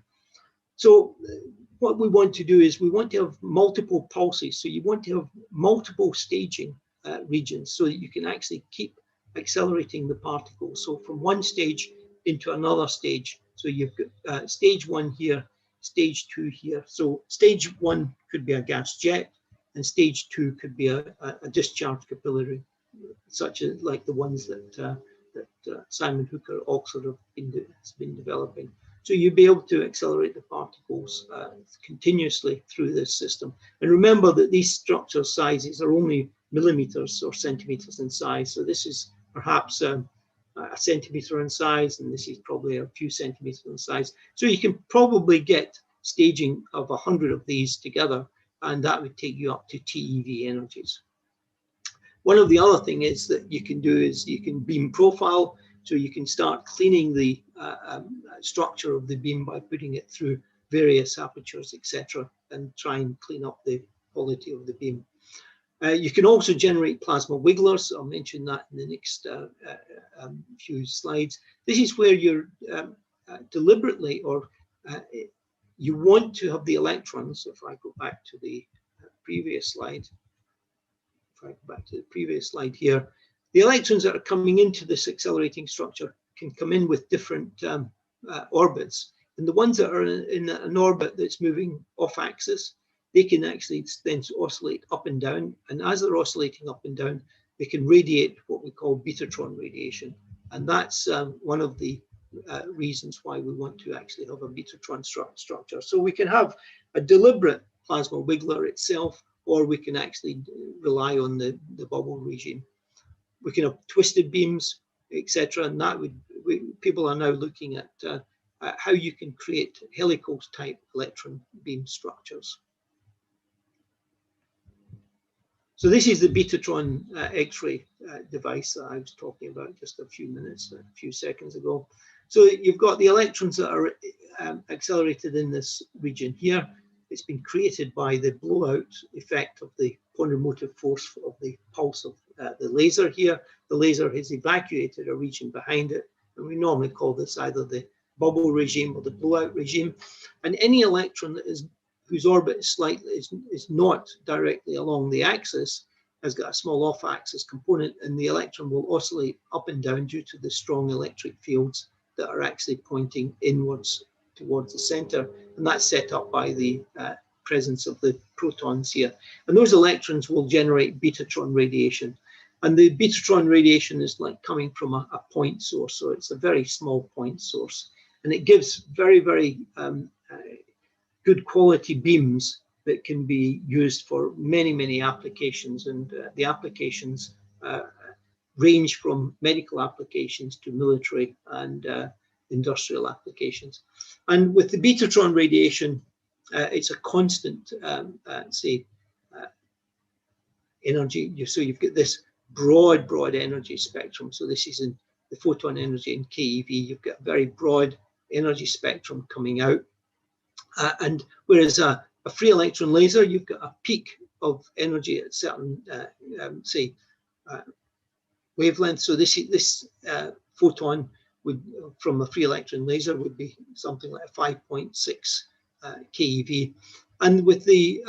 So what we want to do is we want to have multiple pulses. So you want to have multiple staging regions so that you can actually keep accelerating the particles. So from one stage into another stage. So you've got stage 1 here, stage 2 here. So stage 1 could be a gas jet, and stage 2 could be a discharge capillary, such as like the ones that Simon Hooker at Oxford has been developing. So you'll be able to accelerate the particles continuously through this system. And remember that these structure sizes are only millimeters or centimeters in size. So this is perhaps a centimeter in size, and this is probably a few centimeters in size. So you can probably get staging of 100 of these together, and that would take you up to TeV energies. One of the other thing is that you can do is you can beam profile. So you can start cleaning the structure of the beam by putting it through various apertures, etc., and try and clean up the quality of the beam. You can also generate plasma wigglers. I'll mention that in the next few slides. This is where you're deliberately, or you want to have the electrons. If I go back to the previous slide, here, the electrons that are coming into this accelerating structure can come in with different orbits. And the ones that are in an orbit that's moving off axis, they can actually then oscillate up and down. And as they're oscillating up and down, they can radiate what we call Betatron radiation. And that's one of the reasons why we want to actually have a Betatron structure. So we can have a deliberate plasma wiggler itself, or we can actually rely on the bubble regime. We can have twisted beams, etc. And that would, people are now looking at how you can create helicose type electron beam structures. So this is the Betatron X-ray device that I was talking about just a few seconds ago. So you've got the electrons that are accelerated in this region here. It's been created by the blowout effect of the quantum-motive force of the pulse of the laser here. The laser has evacuated a region behind it, and we normally call this either the bubble regime or the blowout regime. And any electron that is whose orbit is not directly along the axis has got a small off-axis component, and the electron will oscillate up and down due to the strong electric fields that are actually pointing inwards towards the center, and that's set up by the presence of the protons here. And those electrons will generate Betatron radiation, and the Betatron radiation is like coming from a point source, so it's a very small point source, and it gives very, very good quality beams that can be used for many, many applications, and the applications range from medical applications to military and industrial applications. And with the Betatron radiation, it's a constant, energy. So you've got this broad energy spectrum. So this is in the photon energy in keV. You've got a very broad energy spectrum coming out. And whereas a free electron laser, you've got a peak of energy at certain, wavelength. So this photon would, from a free electron laser, would be something like 5.6 keV. And with the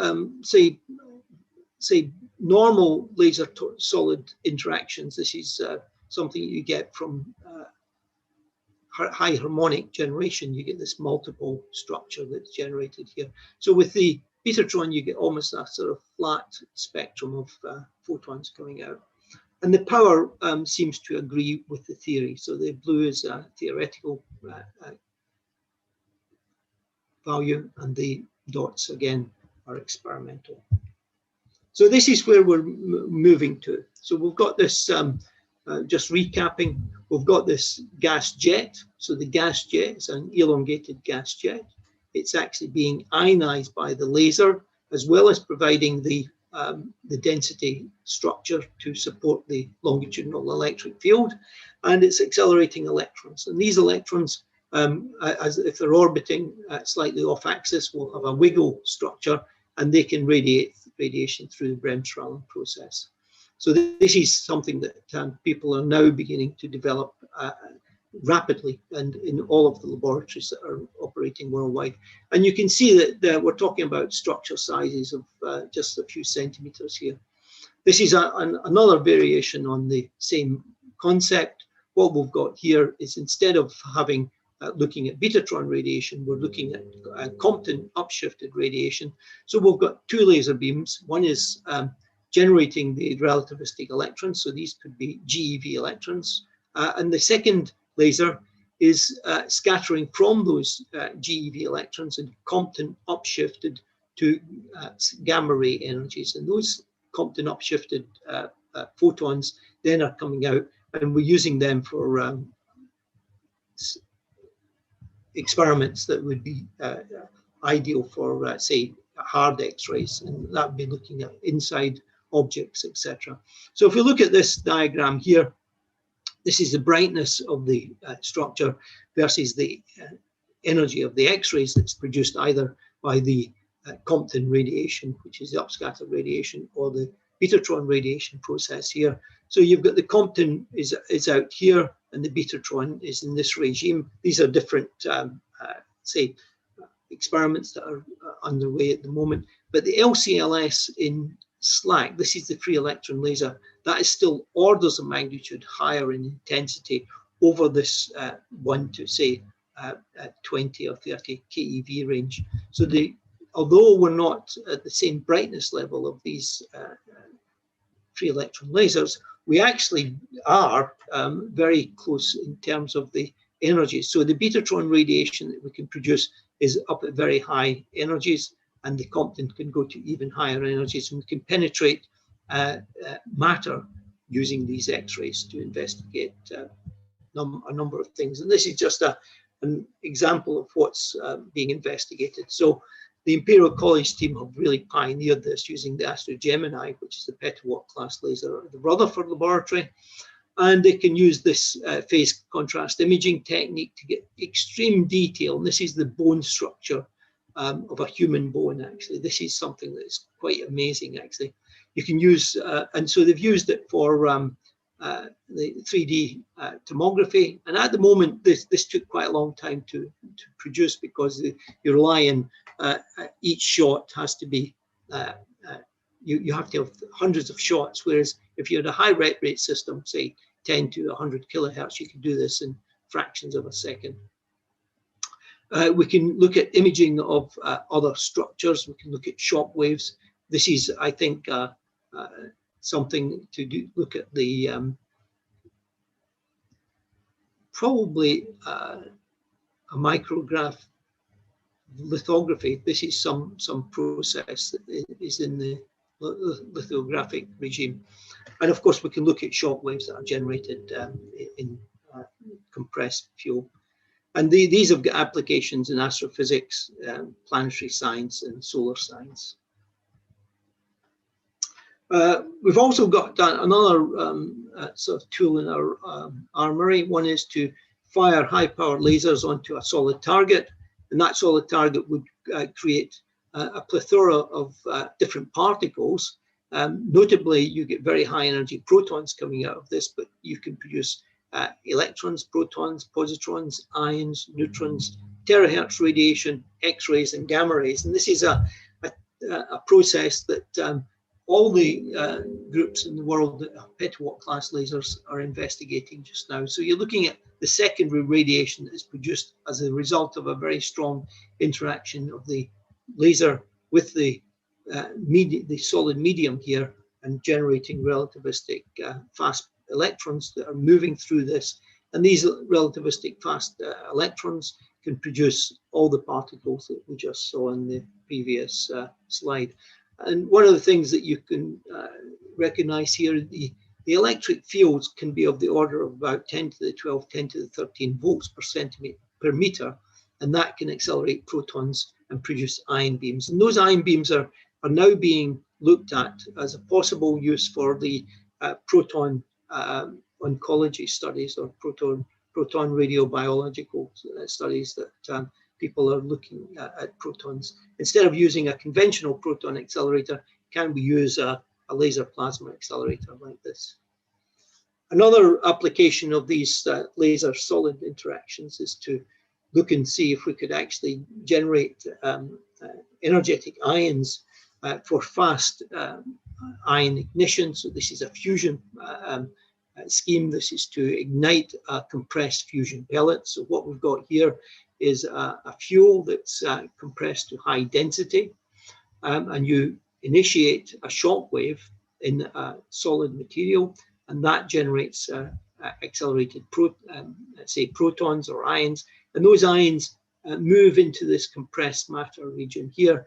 say normal laser solid interactions, this is something you get from high harmonic generation. You get this multiple structure that's generated here. So with the Betatron, you get almost a sort of flat spectrum of photons coming out. And the power seems to agree with the theory. So the blue is a theoretical value, and the dots again are experimental. So this is where we're moving to. So we've got this, just recapping, we've got this gas jet. So the gas jet is an elongated gas jet. It's actually being ionized by the laser, as well as providing the density structure to support the longitudinal electric field, and it's accelerating electrons. And these electrons, as if they're orbiting slightly off axis, will have a wiggle structure, and they can radiate radiation through the Bremsstrahlung process. So this is something that people are now beginning to develop rapidly, and in all of the laboratories that are operating worldwide. And you can see that we're talking about structure sizes of just a few centimeters here. This is another variation on the same concept. What we've got here is, instead of having looking at Betatron radiation, we're looking at Compton upshifted radiation. So we've got two laser beams. One is generating the relativistic electrons, so these could be GeV electrons, and the second laser is scattering from those GeV electrons and Compton upshifted to gamma ray energies, and those Compton upshifted photons then are coming out, and we're using them for experiments that would be ideal for, say, hard X-rays, and that would be looking at inside objects, etc. So if we look at this diagram here, this is the brightness of the structure versus the energy of the X-rays that's produced either by the Compton radiation, which is the upscattered radiation, or the Betatron radiation process here. So you've got the Compton is out here, and the Betatron is in this regime. These are different, say, experiments that are underway at the moment. But the LCLS in SLAC, this is the free electron laser, that is still orders of magnitude higher in intensity over this 1 to say 20 or 30 keV range. So although we're not at the same brightness level of these free electron lasers, we actually are very close in terms of the energies. So the Betatron radiation that we can produce is up at very high energies, and the Compton can go to even higher energies, and we can penetrate matter using these X-rays to investigate a number of things. And this is just an example of what's being investigated. So the Imperial College team have really pioneered this using the Astro Gemini, which is the petawatt class laser at the Rutherford Laboratory. And they can use this phase contrast imaging technique to get extreme detail. And this is the bone structure of a human bone, actually. This is something that is quite amazing, actually. You can use, and so they've used it for the 3D tomography. And at the moment, this took quite a long time to produce, because you rely on each shot has to be, you have to have hundreds of shots, whereas if you had a high rate system, say 10 to 100 kilohertz, you can do this in fractions of a second. We can look at imaging of other structures. We can look at shock waves. This is, I think, something to do, look at the probably a micrograph lithography. This is some process that is in the lithographic regime. And of course, we can look at shock waves that are generated in compressed fuel. And these have got applications in astrophysics, planetary science, and solar science. We've also got another sort of tool in our armory. One is to fire high-powered lasers onto a solid target, and that solid target would create a plethora of different particles. Notably, you get very high energy protons coming out of this, but you can produce electrons, protons, positrons, ions, neutrons, terahertz radiation, X-rays, and gamma rays. And this is a process that all the groups in the world that have petawatt class lasers are investigating just now. So you're looking at the secondary radiation that is produced as a result of a very strong interaction of the laser with the solid medium here, and generating relativistic fast electrons that are moving through this. And these relativistic fast electrons can produce all the particles that we just saw in the previous slide. And one of the things that you can recognize here, the electric fields can be of the order of about 10 to the 12, 10 to the 13 volts per centimeter per meter, and that can accelerate protons and produce ion beams. And those ion beams are now being looked at as a possible use for the proton oncology studies, or proton radiobiological studies that people are looking at protons. Instead of using a conventional proton accelerator, can we use a laser plasma accelerator like this? Another application of these laser solid interactions is to look and see if we could actually generate energetic ions for fast ion ignition. So this is a fusion scheme. This is to ignite a compressed fusion pellet. So what we've got here is a fuel that's compressed to high density, and you initiate a shock wave in a solid material, and that generates accelerated say protons or ions, and those ions move into this compressed matter region here,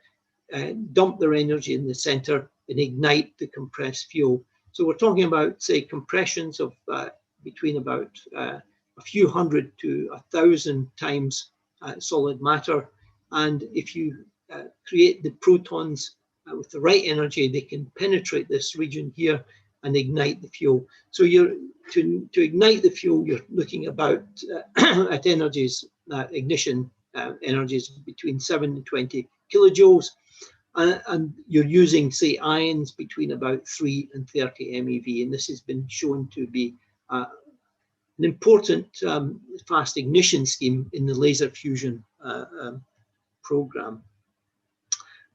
dump their energy in the center, and ignite the compressed fuel. So we're talking about, say, compressions of between about a few hundred to 1,000 times solid matter. And if you create the protons with the right energy, they can penetrate this region here and ignite the fuel. So to ignite the fuel, you're looking about at energies, ignition energies between 7 and 20 kilojoules. And you're using, say, ions between about 3 and 30 MeV. And this has been shown to be an important fast ignition scheme in the laser fusion program.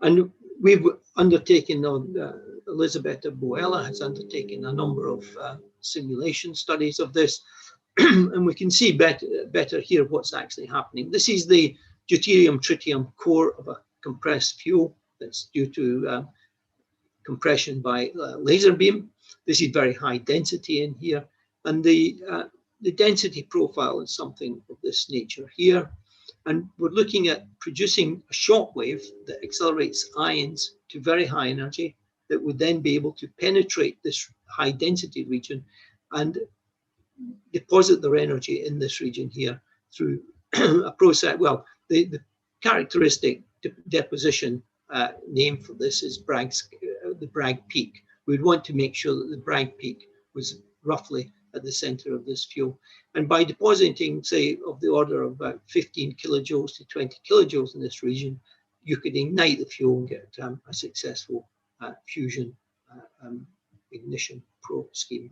And we've undertaken, Elisabetta Boella has undertaken a number of simulation studies of this. And we can see better here what's actually happening. This is the deuterium-tritium core of a compressed fuel that's due to compression by laser beam. This is very high density in here. And the the density profile is something of this nature here. And we're looking at producing a shock wave that accelerates ions to very high energy that would then be able to penetrate this high density region and deposit their energy in this region here through a process. Well, the characteristic deposition name for this is the Bragg peak. We'd want to make sure that the Bragg peak was roughly at the center of this fuel. And by depositing, say, of the order of about 15 kilojoules to 20 kilojoules in this region, you could ignite the fuel and get a successful fusion ignition scheme.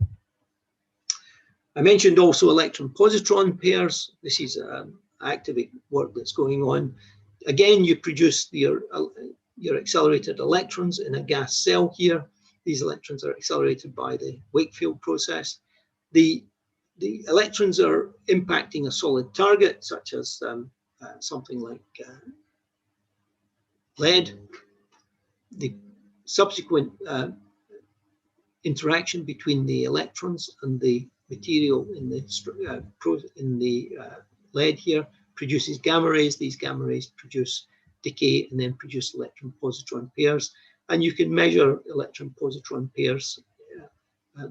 I mentioned also electron-positron pairs. This is active work that's going on. Again, you produce your accelerated electrons in a gas cell here. These electrons are accelerated by the Wakefield process. The electrons are impacting a solid target, such as something like lead. The subsequent interaction between the electrons and the material in the lead here produces gamma rays. These gamma rays produce decay and then produce electron-positron pairs. And you can measure electron-positron pairs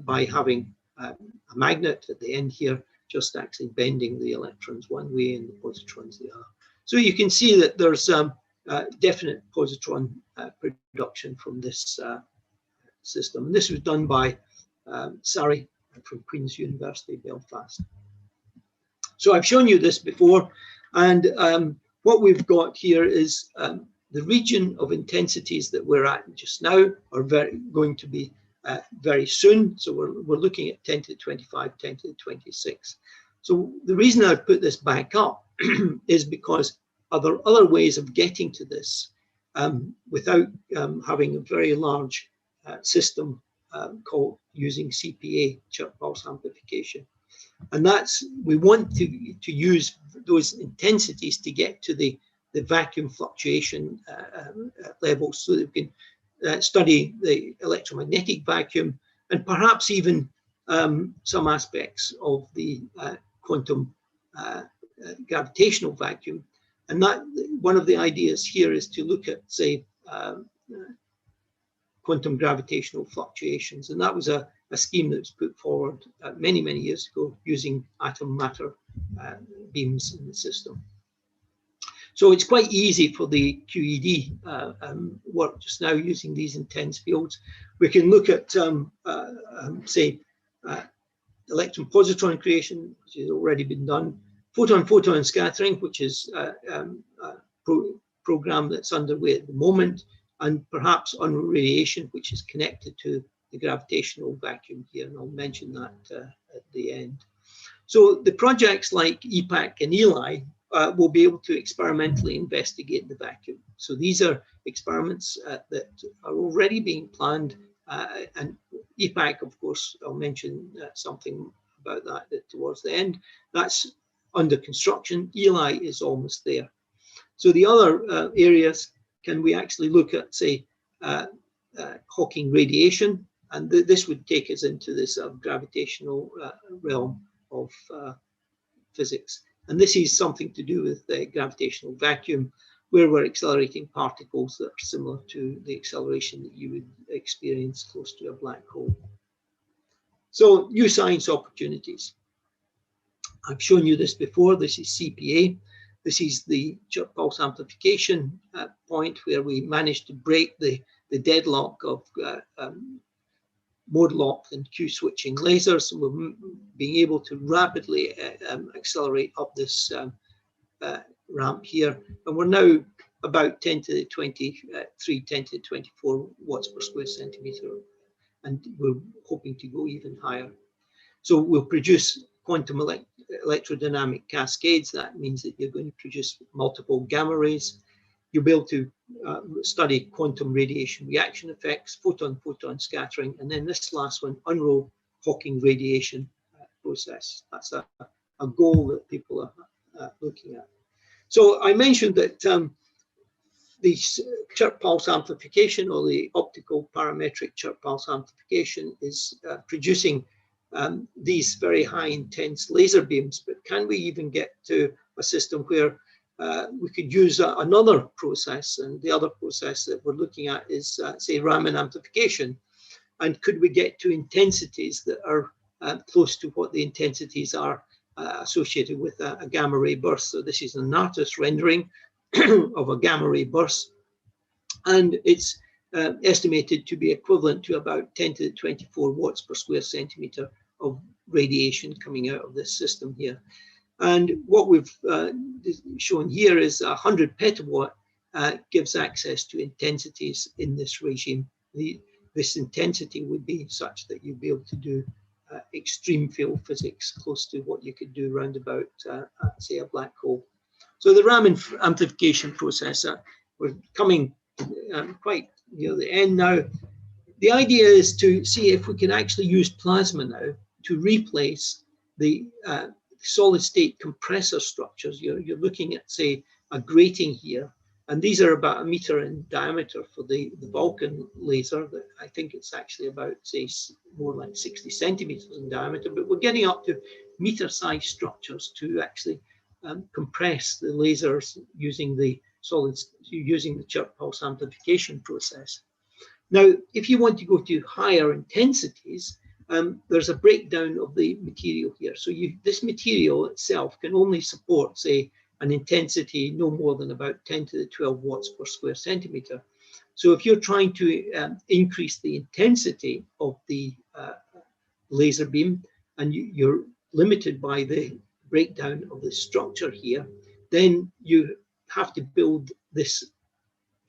by having a magnet at the end here, just actually bending the electrons one way and the positrons the other. So you can see that there's definite positron production from this system. And this was done by Sari from Queen's University, Belfast. So I've shown you this before, and what we've got here is the region of intensities that we're at just now are going to be very soon. So we're looking at 10 to the 25, 10 to the 26. So the reason I've put this back up is because there are other ways of getting to this without having a very large system called using CPA, chirp pulse amplification. And that's, we want to use those intensities to get to the vacuum fluctuation levels so that we can study the electromagnetic vacuum and perhaps even some aspects of the quantum gravitational vacuum. And that one of the ideas here is to look at, say, quantum gravitational fluctuations. And that was a scheme that was put forward many, many years ago using atom matter beams in the system. So it's quite easy for the QED work just now using these intense fields. We can look at, say, electron-positron creation, which has already been done, photon-photon scattering, which is a program that's underway at the moment, and perhaps Unruh radiation, which is connected to the gravitational vacuum here, and I'll mention that at the end. So the projects like EPAC and ELI will be able to experimentally investigate the vacuum. So these are experiments that are already being planned, and EPAC, of course, I'll mention something about that towards the end. That's under construction. ELI is almost there. So the other areas, can we actually look at, say, Hawking radiation? And this would take us into this gravitational realm of physics. And this is something to do with the gravitational vacuum, where we're accelerating particles that are similar to the acceleration that you would experience close to a black hole. So new science opportunities. I've shown you this before. This is CPA. This is the chirp pulse amplification point where we managed to break the deadlock of mode lock and Q switching lasers, and we're being able to rapidly accelerate up this ramp here. And we're now about 10 to the 23, 10 to the 24 watts per square centimeter, and we're hoping to go even higher. So we'll produce quantum electrodynamic cascades. That means that you're going to produce multiple gamma rays. You'll be able to study quantum radiation reaction effects, photon-photon scattering, and then this last one, Unruh Hawking radiation process. That's a goal that people are looking at. So I mentioned that the chirp pulse amplification, or the optical parametric chirp pulse amplification, is producing these very high intense laser beams, but can we even get to a system where we could use another process? And the other process that we're looking at is, say, Raman amplification. And could we get to intensities that are close to what the intensities are associated with a gamma ray burst? So this is an artist rendering of a gamma ray burst, and it's estimated to be equivalent to about 10 to the 24 watts per square centimeter of radiation coming out of this system here. And what we've shown here is 100 petawatt gives access to intensities in this regime. This intensity would be such that you'd be able to do extreme field physics close to what you could do round about, say, a black hole. So the Raman amplification process, we're coming quite near the end now. The idea is to see if we can actually use plasma now to replace the solid state compressor structures. You're looking at, say, a grating here, and these are about 1 meter in diameter for the Vulcan laser. I think it's actually about, say, more like 60 centimeters in diameter, but we're getting up to meter-sized structures to actually compress the lasers using the chirp pulse amplification process. Now, if you want to go to higher intensities, there's a breakdown of the material here. So this material itself can only support, say, an intensity no more than about 10 to the 12 watts per square centimeter. So if you're trying to increase the intensity of the laser beam, and you're limited by the breakdown of the structure here, then you have to build this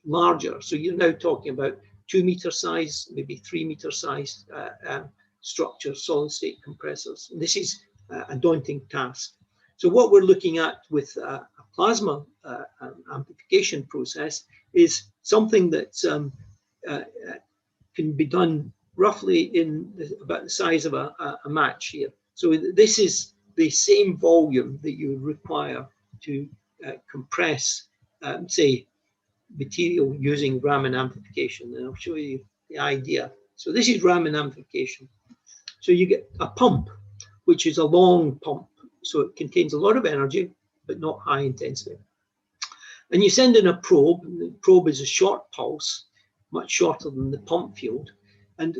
larger. So you're now talking about 2 meter size, maybe 3 meter size structure, solid state compressors. And this is a daunting task. So what we're looking at with a plasma amplification process is something that can be done roughly in about the size of a match here. So this is the same volume that you would require to compress, say, material using Raman amplification. And I'll show you the idea. So this is Raman amplification. So you get a pump, which is a long pump. So it contains a lot of energy, but not high intensity. And you send in a probe. And the probe is a short pulse, much shorter than the pump field. And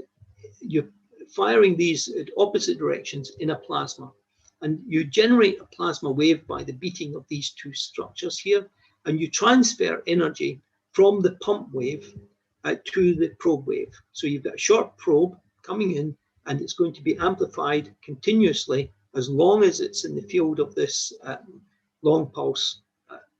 you're firing these at opposite directions in a plasma. And you generate a plasma wave by the beating of these two structures here. And you transfer energy from the pump wave to the probe wave. So you've got a short probe coming in, and it's going to be amplified continuously as long as it's in the field of this long pulse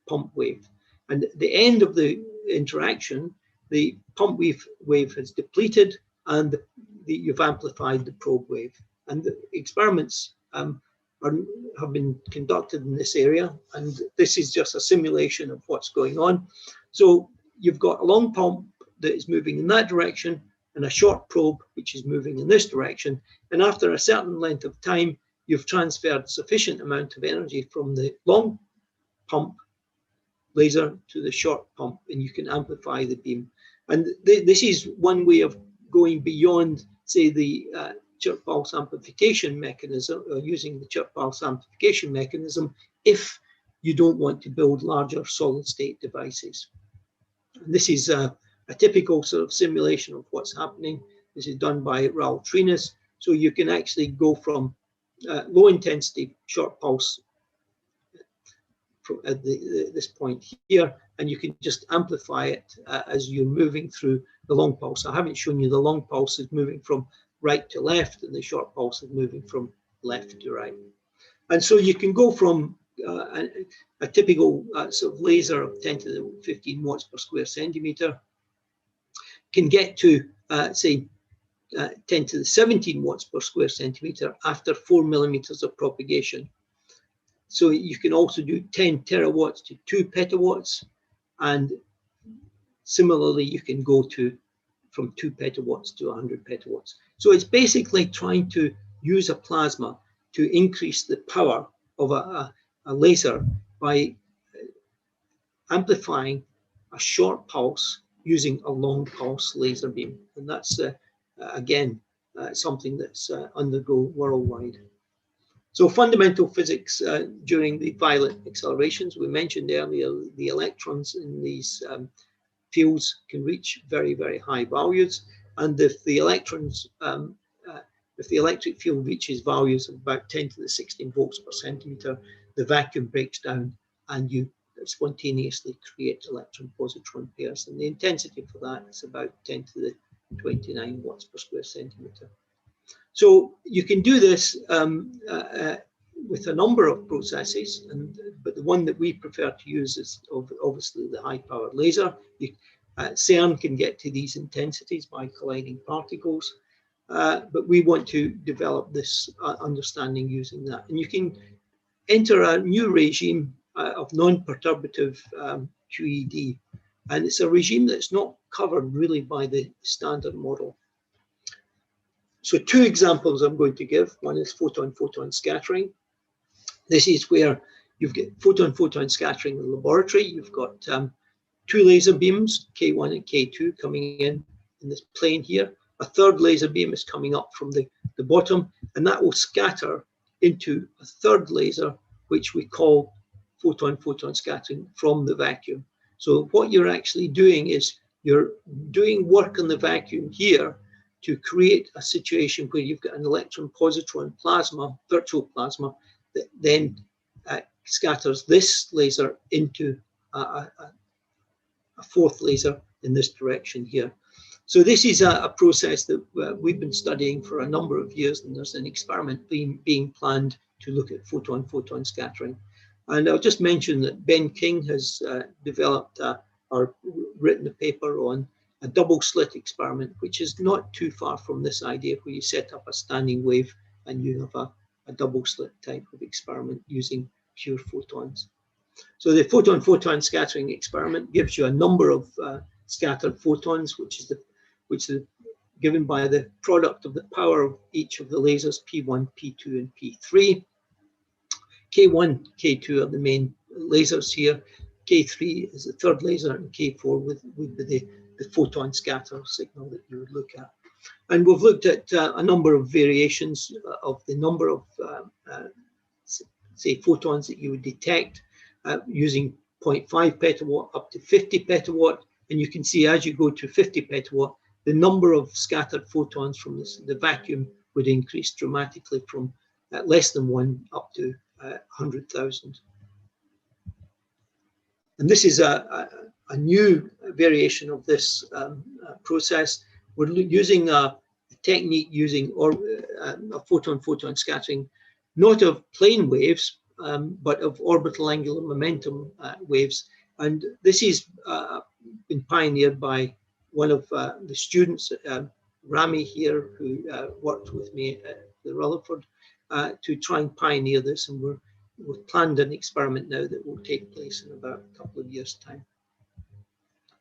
pump wave. And at the end of the interaction, the pump wave has depleted, and you've amplified the probe wave. And the experiments have been conducted in this area, and this is just a simulation of what's going on. So you've got a long pump that is moving in that direction, and a short probe which is moving in this direction. And after a certain length of time, you've transferred sufficient amount of energy from the long pump laser to the short pump, and you can amplify the beam. And this is one way of going beyond, say, the chirp pulse amplification mechanism, or using the chirp pulse amplification mechanism, if you don't want to build larger solid state devices. And this is a typical sort of simulation of what's happening. This is done by Raul Trinas. So you can actually go from low intensity short pulse at this point here, and you can just amplify it as you're moving through the long pulse. I haven't shown you the long pulse is moving from right to left, and the short pulse is moving from left to right. And so you can go from a typical sort of laser of 10 to the 15 watts per square centimeter, can get to, say, 10 to the 17 watts per square centimeter after 4 millimeters of propagation. So you can also do 10 terawatts to 2 petawatts, and similarly you can go to from 2 petawatts to 100 petawatts. So it's basically trying to use a plasma to increase the power of a laser by amplifying a short pulse using a long pulse laser beam. And that's again something that's undergo worldwide. So fundamental physics during the violent accelerations, we mentioned earlier, the electrons in these fields can reach very, very high values. And if the electrons, if the electric field reaches values of about 10 to the 16 volts per centimeter, the vacuum breaks down and you spontaneously create electron-positron pairs. And the intensity for that is about 10 to the 29 watts per square centimeter. So you can do this with a number of processes, but the one that we prefer to use is obviously the high-powered laser. CERN can get to these intensities by colliding particles, but we want to develop this understanding using that. And you can enter a new regime of non-perturbative QED, and it's a regime that's not covered really by the standard model. So two examples I'm going to give. One is photon-photon scattering. This is where you've got photon-photon scattering in the laboratory. You've got two laser beams, K1 and K2, coming in this plane here. A third laser beam is coming up from the bottom, and that will scatter into a third laser, which we call photon-photon scattering from the vacuum. So what you're actually doing is you're doing work in the vacuum here to create a situation where you've got an electron-positron plasma, virtual plasma, that then scatters this laser into a fourth laser in this direction here. So this is a process that we've been studying for a number of years, and there's an experiment being planned to look at photon-photon scattering. And I'll just mention that Ben King has developed or written a paper on a double slit experiment, which is not too far from this idea where you set up a standing wave and you have a double slit type of experiment using pure photons. So the photon-photon scattering experiment gives you a number of scattered photons, which is given by the product of the power of each of the lasers, P1, P2, and P3. K1, K2 are the main lasers here. K3 is the third laser, and K4 would be the photon scatter signal that you would look at. And we've looked at a number of variations of the number of, say, photons that you would detect using 0.5 petawatt up to 50 petawatt. And you can see as you go to 50 petawatt, the number of scattered photons from the vacuum would increase dramatically from less than 1 up to 100,000. And this is a new variation of this process. We're using a technique using a photon-photon scattering, not of plane waves, but of orbital angular momentum waves. And this has been pioneered by one of the students, Rami here, who worked with me at the Rutherford, to try and pioneer this. And we've planned an experiment now that will take place in about a couple of years' time.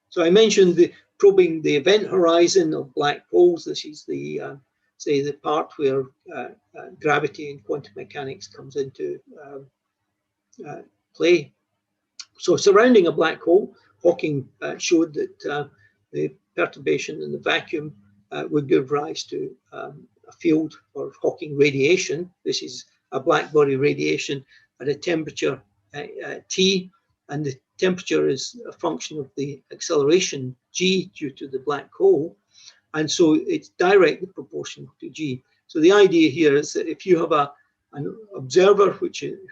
So I mentioned probing the event horizon of black holes. This is the, say, the part where gravity and quantum mechanics comes into play. So surrounding a black hole, Hawking showed that the perturbation in the vacuum would give rise to a field or Hawking radiation. This is a black body radiation at a temperature T, and the temperature is a function of the acceleration G due to the black hole, and so it's directly proportional to G. So the idea here is that if you have an observer who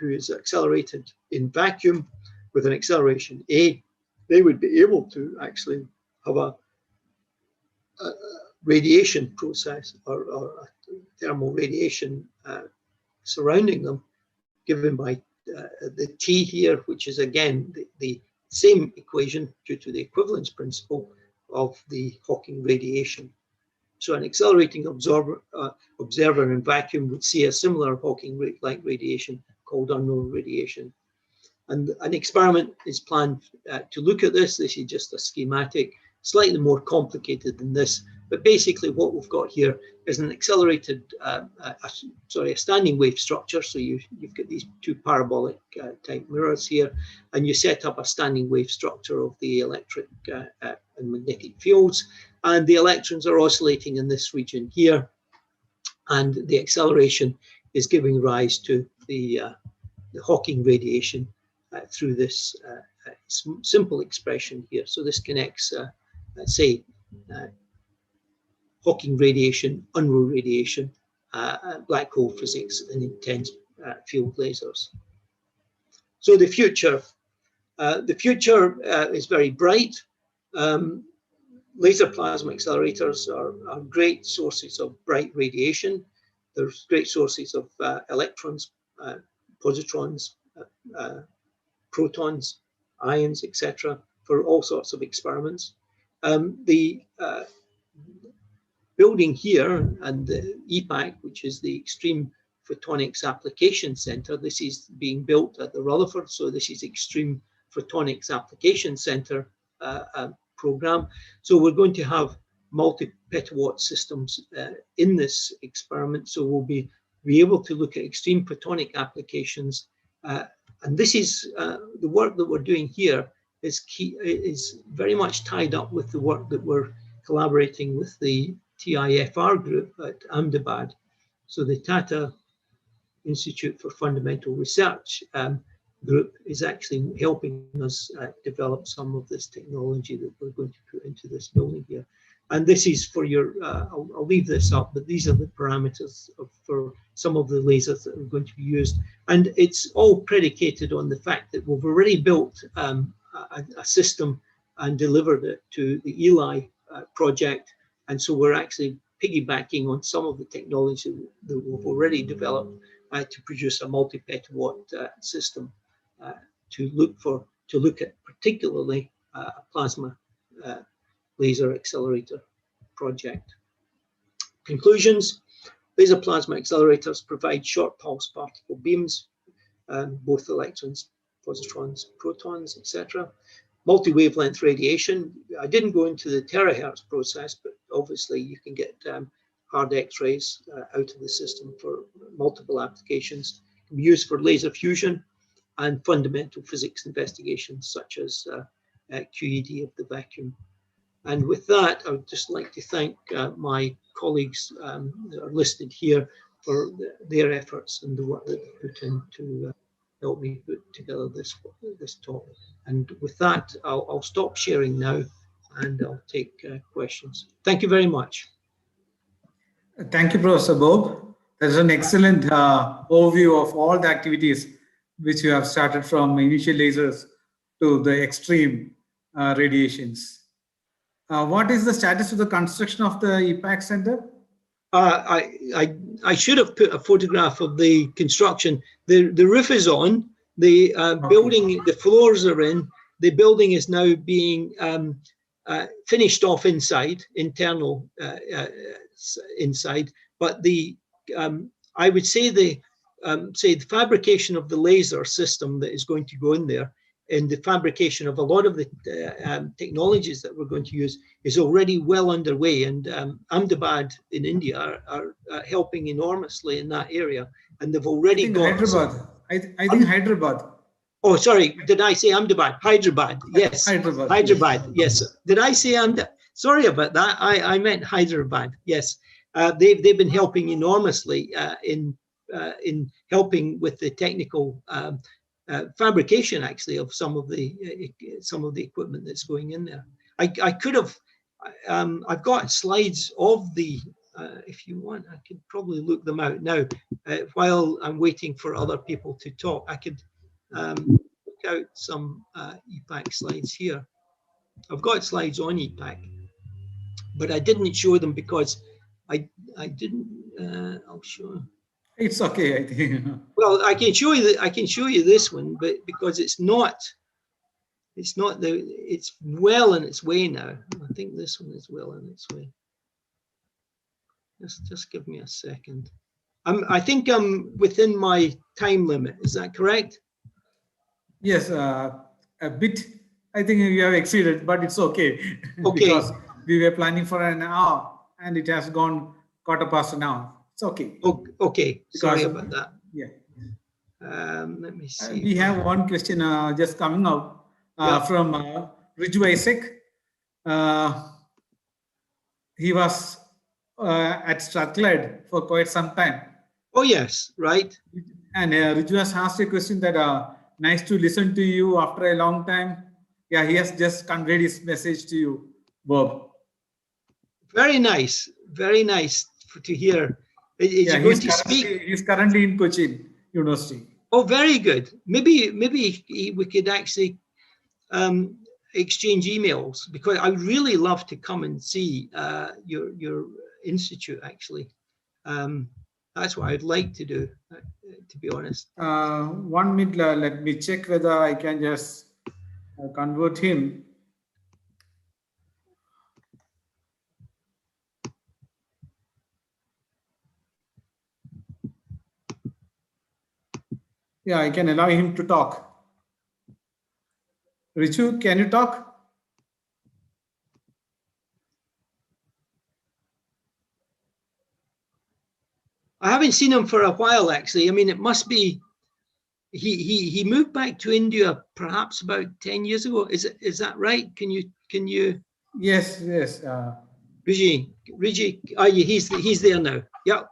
is accelerated in vacuum with an acceleration A, they would be able to actually have a radiation process or a thermal radiation surrounding them, given by the T here, which is again the same equation due to the equivalence principle of the Hawking radiation. So an accelerating observer in vacuum would see a similar Hawking-like radiation called unknown radiation. And an experiment is planned to look at this. This is just a schematic, slightly more complicated than this. But basically what we've got here is an accelerated, a standing wave structure. So you've got these two parabolic type mirrors here, and you set up a standing wave structure of the electric and magnetic fields. And the electrons are oscillating in this region here. and the acceleration is giving rise to the Hawking radiation through this simple expression here. So this connects, let's say, Hawking radiation, Unruh radiation, black hole physics, and intense field lasers. So the future is very bright. Laser plasma accelerators are great sources of bright radiation. There's great sources of electrons, positrons, protons, ions, etc., for all sorts of experiments. The building here and the EPAC, which is the Extreme Photonics Application Center, this is being built at the Rutherford, so this is Extreme Photonics Application Center program. So we're going to have multi-petawatt systems in this experiment, so we'll be able to look at extreme photonic applications. And this is the work that we're doing here is very much tied up with the work that we're collaborating with the TIFR group at Ahmedabad. So the Tata Institute for Fundamental Research group is actually helping us develop some of this technology that we're going to put into this building here. And this is for your, I'll leave this up, but these are the parameters for some of the lasers that are going to be used. And it's all predicated on the fact that we've already built a system and delivered it to the ELI project. And so we're actually piggybacking on some of the technology that we've already developed to produce a multi-petawatt system to look at particularly a plasma laser accelerator project. Conclusions: laser plasma accelerators provide short pulse particle beams, both electrons, positrons, protons, etc. Multi-wavelength radiation. I didn't go into the terahertz process, but obviously you can get hard X-rays out of the system for multiple applications. It can be used for laser fusion and fundamental physics investigations, such as QED of the vacuum. And with that, I would just like to thank my colleagues that are listed here for their efforts and the work that they put in to help me put together this talk. And with that, I'll stop sharing now and I'll take questions. Thank you very much. Thank you, Professor Bob. That's an excellent overview of all the activities which you have started from initial lasers to the extreme radiations. What is the status of the construction of the EPAC Center? I should have put a photograph of the construction. The roof is on, the building, the floors are in, the building is now being finished off inside, internal inside, but the I would say the fabrication of the laser system that is going to go in there, and the fabrication of a lot of the technologies that we're going to use is already well underway. And Ahmedabad in India are helping enormously in that area. And they've already got Hyderabad. I think Hyderabad. Oh, sorry. Did I say Ahmedabad? Hyderabad. Yes. Hyderabad. Hyderabad. Yes. Did I say Ahmedabad? Sorry about that. I meant Hyderabad. Yes. They've been helping enormously in helping with the technical fabrication, actually, of some of the equipment that's going in there. I could have, I've got slides of the, if you want, I could probably look them out now. While I'm waiting for other people to talk, I could look out some EPAC slides here. I've got slides on EPAC, but I didn't show them because I didn't, I'll show. It's okay, I think. Well, I can show you this one, but because it's well in its way now. I think this one is well in its way. Just give me a second. I think I'm within my time limit. Is that correct? Yes, a bit. I think we have exceeded, but it's okay. Okay. Because we were planning for an hour and it has gone 1/4 an hour. It's okay. Okay. Sorry about that. Yeah. Let me see. We have one question just coming up from Riju Isaac. He was at Strathclyde for quite some time. Oh, yes, right. And Riju has asked a question that nice to listen to you after a long time. Yeah, he has just conveyed his message to you, Bob. Very nice to hear. Is he going to speak? He's currently in Cochin University. Oh, very good. Maybe we could actually exchange emails, because I really love to come and see your institute. Actually, that's what I'd like to do. To be honest. 1 minute. Let me check whether I can just convert him. Yeah, I can allow him to talk. Richu, can you talk? I haven't seen him for a while, actually. I mean, it must be he moved back to India perhaps about 10 years ago. Is that right? Can you? Yes. Riji, he's there now. Yeah.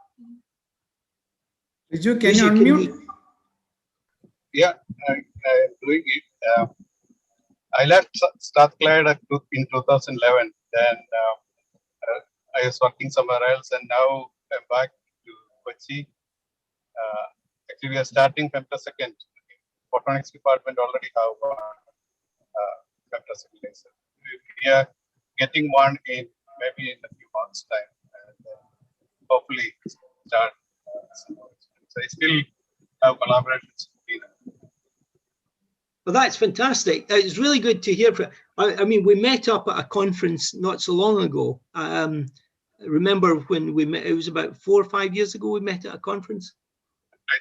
Riju, can you unmute? Yeah, I'm doing it. I left Strathclyde in 2011. Then I was working somewhere else, and now I'm back to Kochi. Actually, we are starting femtosecond. Photonics department already have one femtosecond laser. We are getting one in maybe in a few months' time, and hopefully start. So I still have collaborations. Well, that's fantastic. It's really good to hear. I mean, we met up at a conference not so long ago. Remember when we met? It was about 4 or 5 years ago. We met at a conference.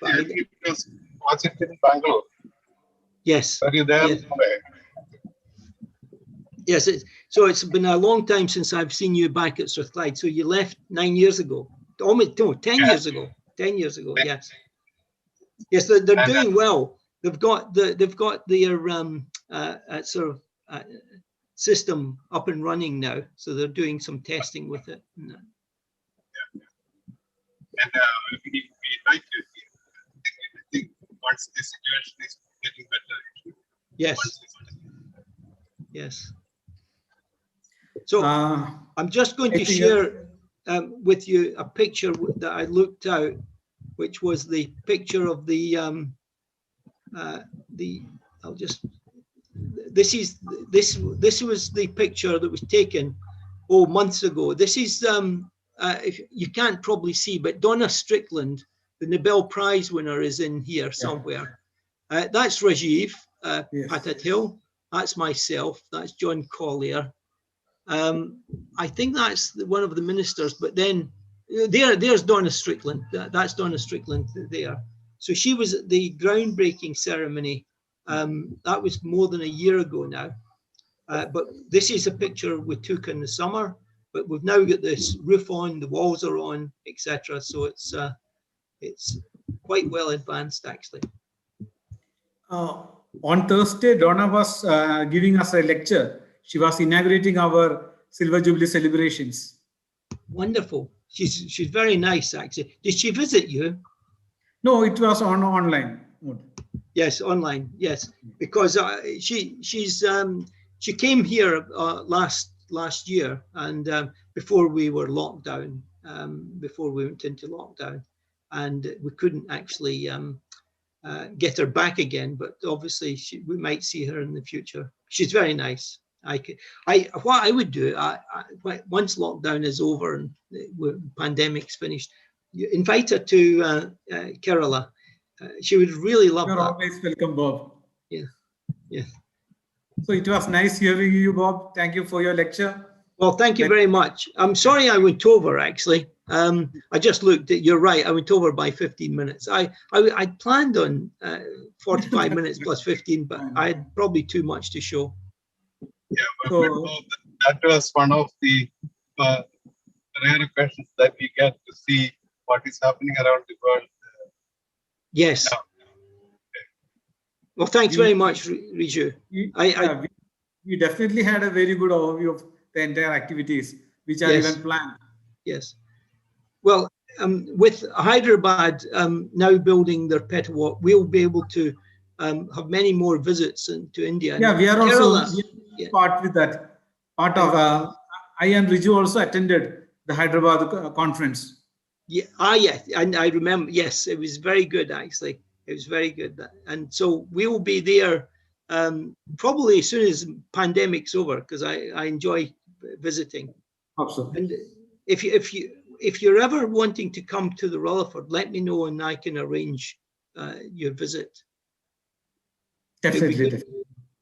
I think it was it in Bangalore? Yes. Are you there? Yes. So it's been a long time since I've seen you back at Strathclyde. So you left 9 years ago. Almost 10 years ago. 10 years ago. Yes. Yes, they're doing well. They've got their sort of system up and running now, so they're doing some testing with it. And we like it. I think once the situation is getting better. Yes. Yes. So I'm just going to share with you a picture that I looked out, which was the picture of this was the picture that was taken months ago. This is you can't probably see, but Donna Strickland, the Nobel Prize winner, is in here somewhere. That's Rajiv Patil. That's myself. That's John Collier. I think that's one of the ministers, but then there's Donna Strickland. That's Donna Strickland there. So she was at the groundbreaking ceremony. That was more than a year ago now. But this is a picture we took in the summer, but we've now got this roof on, the walls are on, etc. So it's quite well advanced, actually. On Thursday, Donna was giving us a lecture. She was inaugurating our Silver Jubilee celebrations. Wonderful. She's very nice, actually. Did she visit you? No, it was online mode. Yes, online. Yes, because she came here last year, and before we were locked down, before we went into lockdown, and we couldn't actually get her back again. But obviously, we might see her in the future. She's very nice. What I would do, once lockdown is over and the pandemic's finished, you invite her to Kerala. She would really love that. You're always welcome, Bob. Yeah. So it was nice hearing you, Bob. Thank you for your lecture. Well, thank you very much. I'm sorry I went over, actually. I just looked at, you're right, I went over by 15 minutes. I planned on 45 minutes plus 15, but I had probably too much to show. Yeah, but that was one of the rare questions that we get to see what is happening around the world. Yes. Now. Well, thanks very much, Riju. We definitely had a very good overview of the entire activities, which are even planned. Yes. Well, with Hyderabad now building their petawatt, we'll be able to have many more visits to India. Yeah, we are Kerala, also yeah. part with that. Part of I and Riju also attended the Hyderabad conference. Yeah, and I remember. Yes, it was very good. Actually, it was very good. And so we will be there probably as soon as pandemic's over, because I enjoy visiting. Hope so. And if you're ever wanting to come to the Rutherford, let me know and I can arrange your visit. Definitely.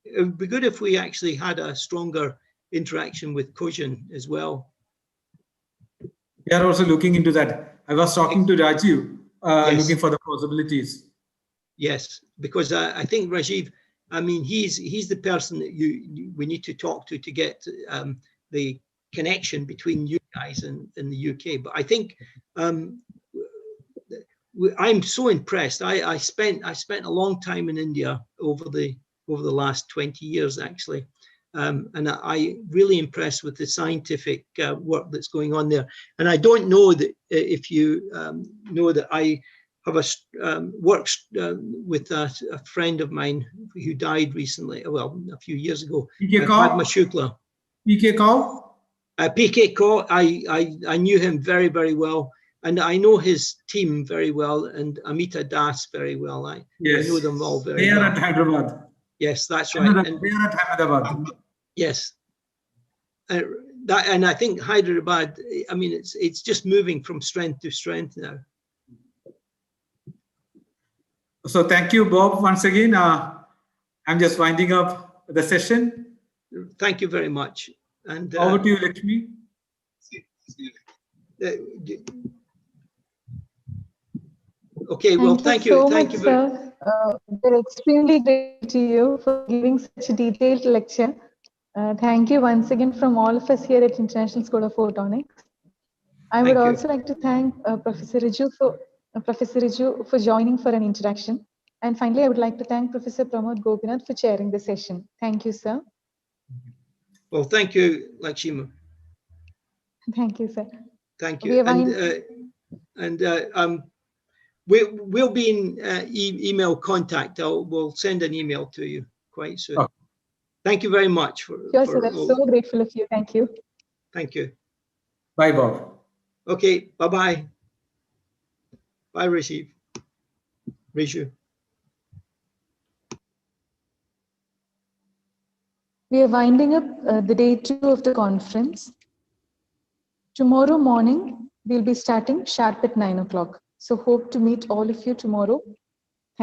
It would be good if we actually had a stronger interaction with Kojin as well. We are also looking into that. I was talking to Rajiv, Yes. looking for the possibilities. Yes, because I think Rajiv, I mean, he's the person that we need to talk to get the connection between you guys and the UK. But I think I'm so impressed. I spent a long time in India over the last 20 years actually, and I really impressed with the scientific work that's going on there. And I don't know that if you know that I have worked with a friend of mine who died recently, well, a few years ago, Padma Shukla. PK Kaur? PK Kaur, I knew him very, very well. And I know his team very well, and Amita Das very well. I know them all very well. They are at Hyderabad. Yes, that's right. And they are at Hyderabad. Yes. And I think Hyderabad, I mean, it's just moving from strength to strength now. So thank you, Bob, once again. I'm just winding up the session. Thank you very much. And over to you, Lakshmi. Okay, well, thank you. Thank you so much, sir. We're extremely grateful to you for giving such a detailed lecture. Thank you once again from all of us here at International School of Photonics. I would also like to thank Professor Riju for joining for an introduction. And finally, I would like to thank Professor Pramod Gopinath for chairing the session. Thank you, sir. Well, thank you, Lakshmi. Thank you, sir. Thank you. We'll be in email contact. We'll send an email to you quite soon. Oh. Thank you very much. Sure, sir. I'm so grateful of you. Thank you. Thank you. Bye, Bob. Okay. Bye-bye. Bye, Riju. We are winding up the day 2 of the conference. Tomorrow morning, we'll be starting sharp at 9 o'clock. So hope to meet all of you tomorrow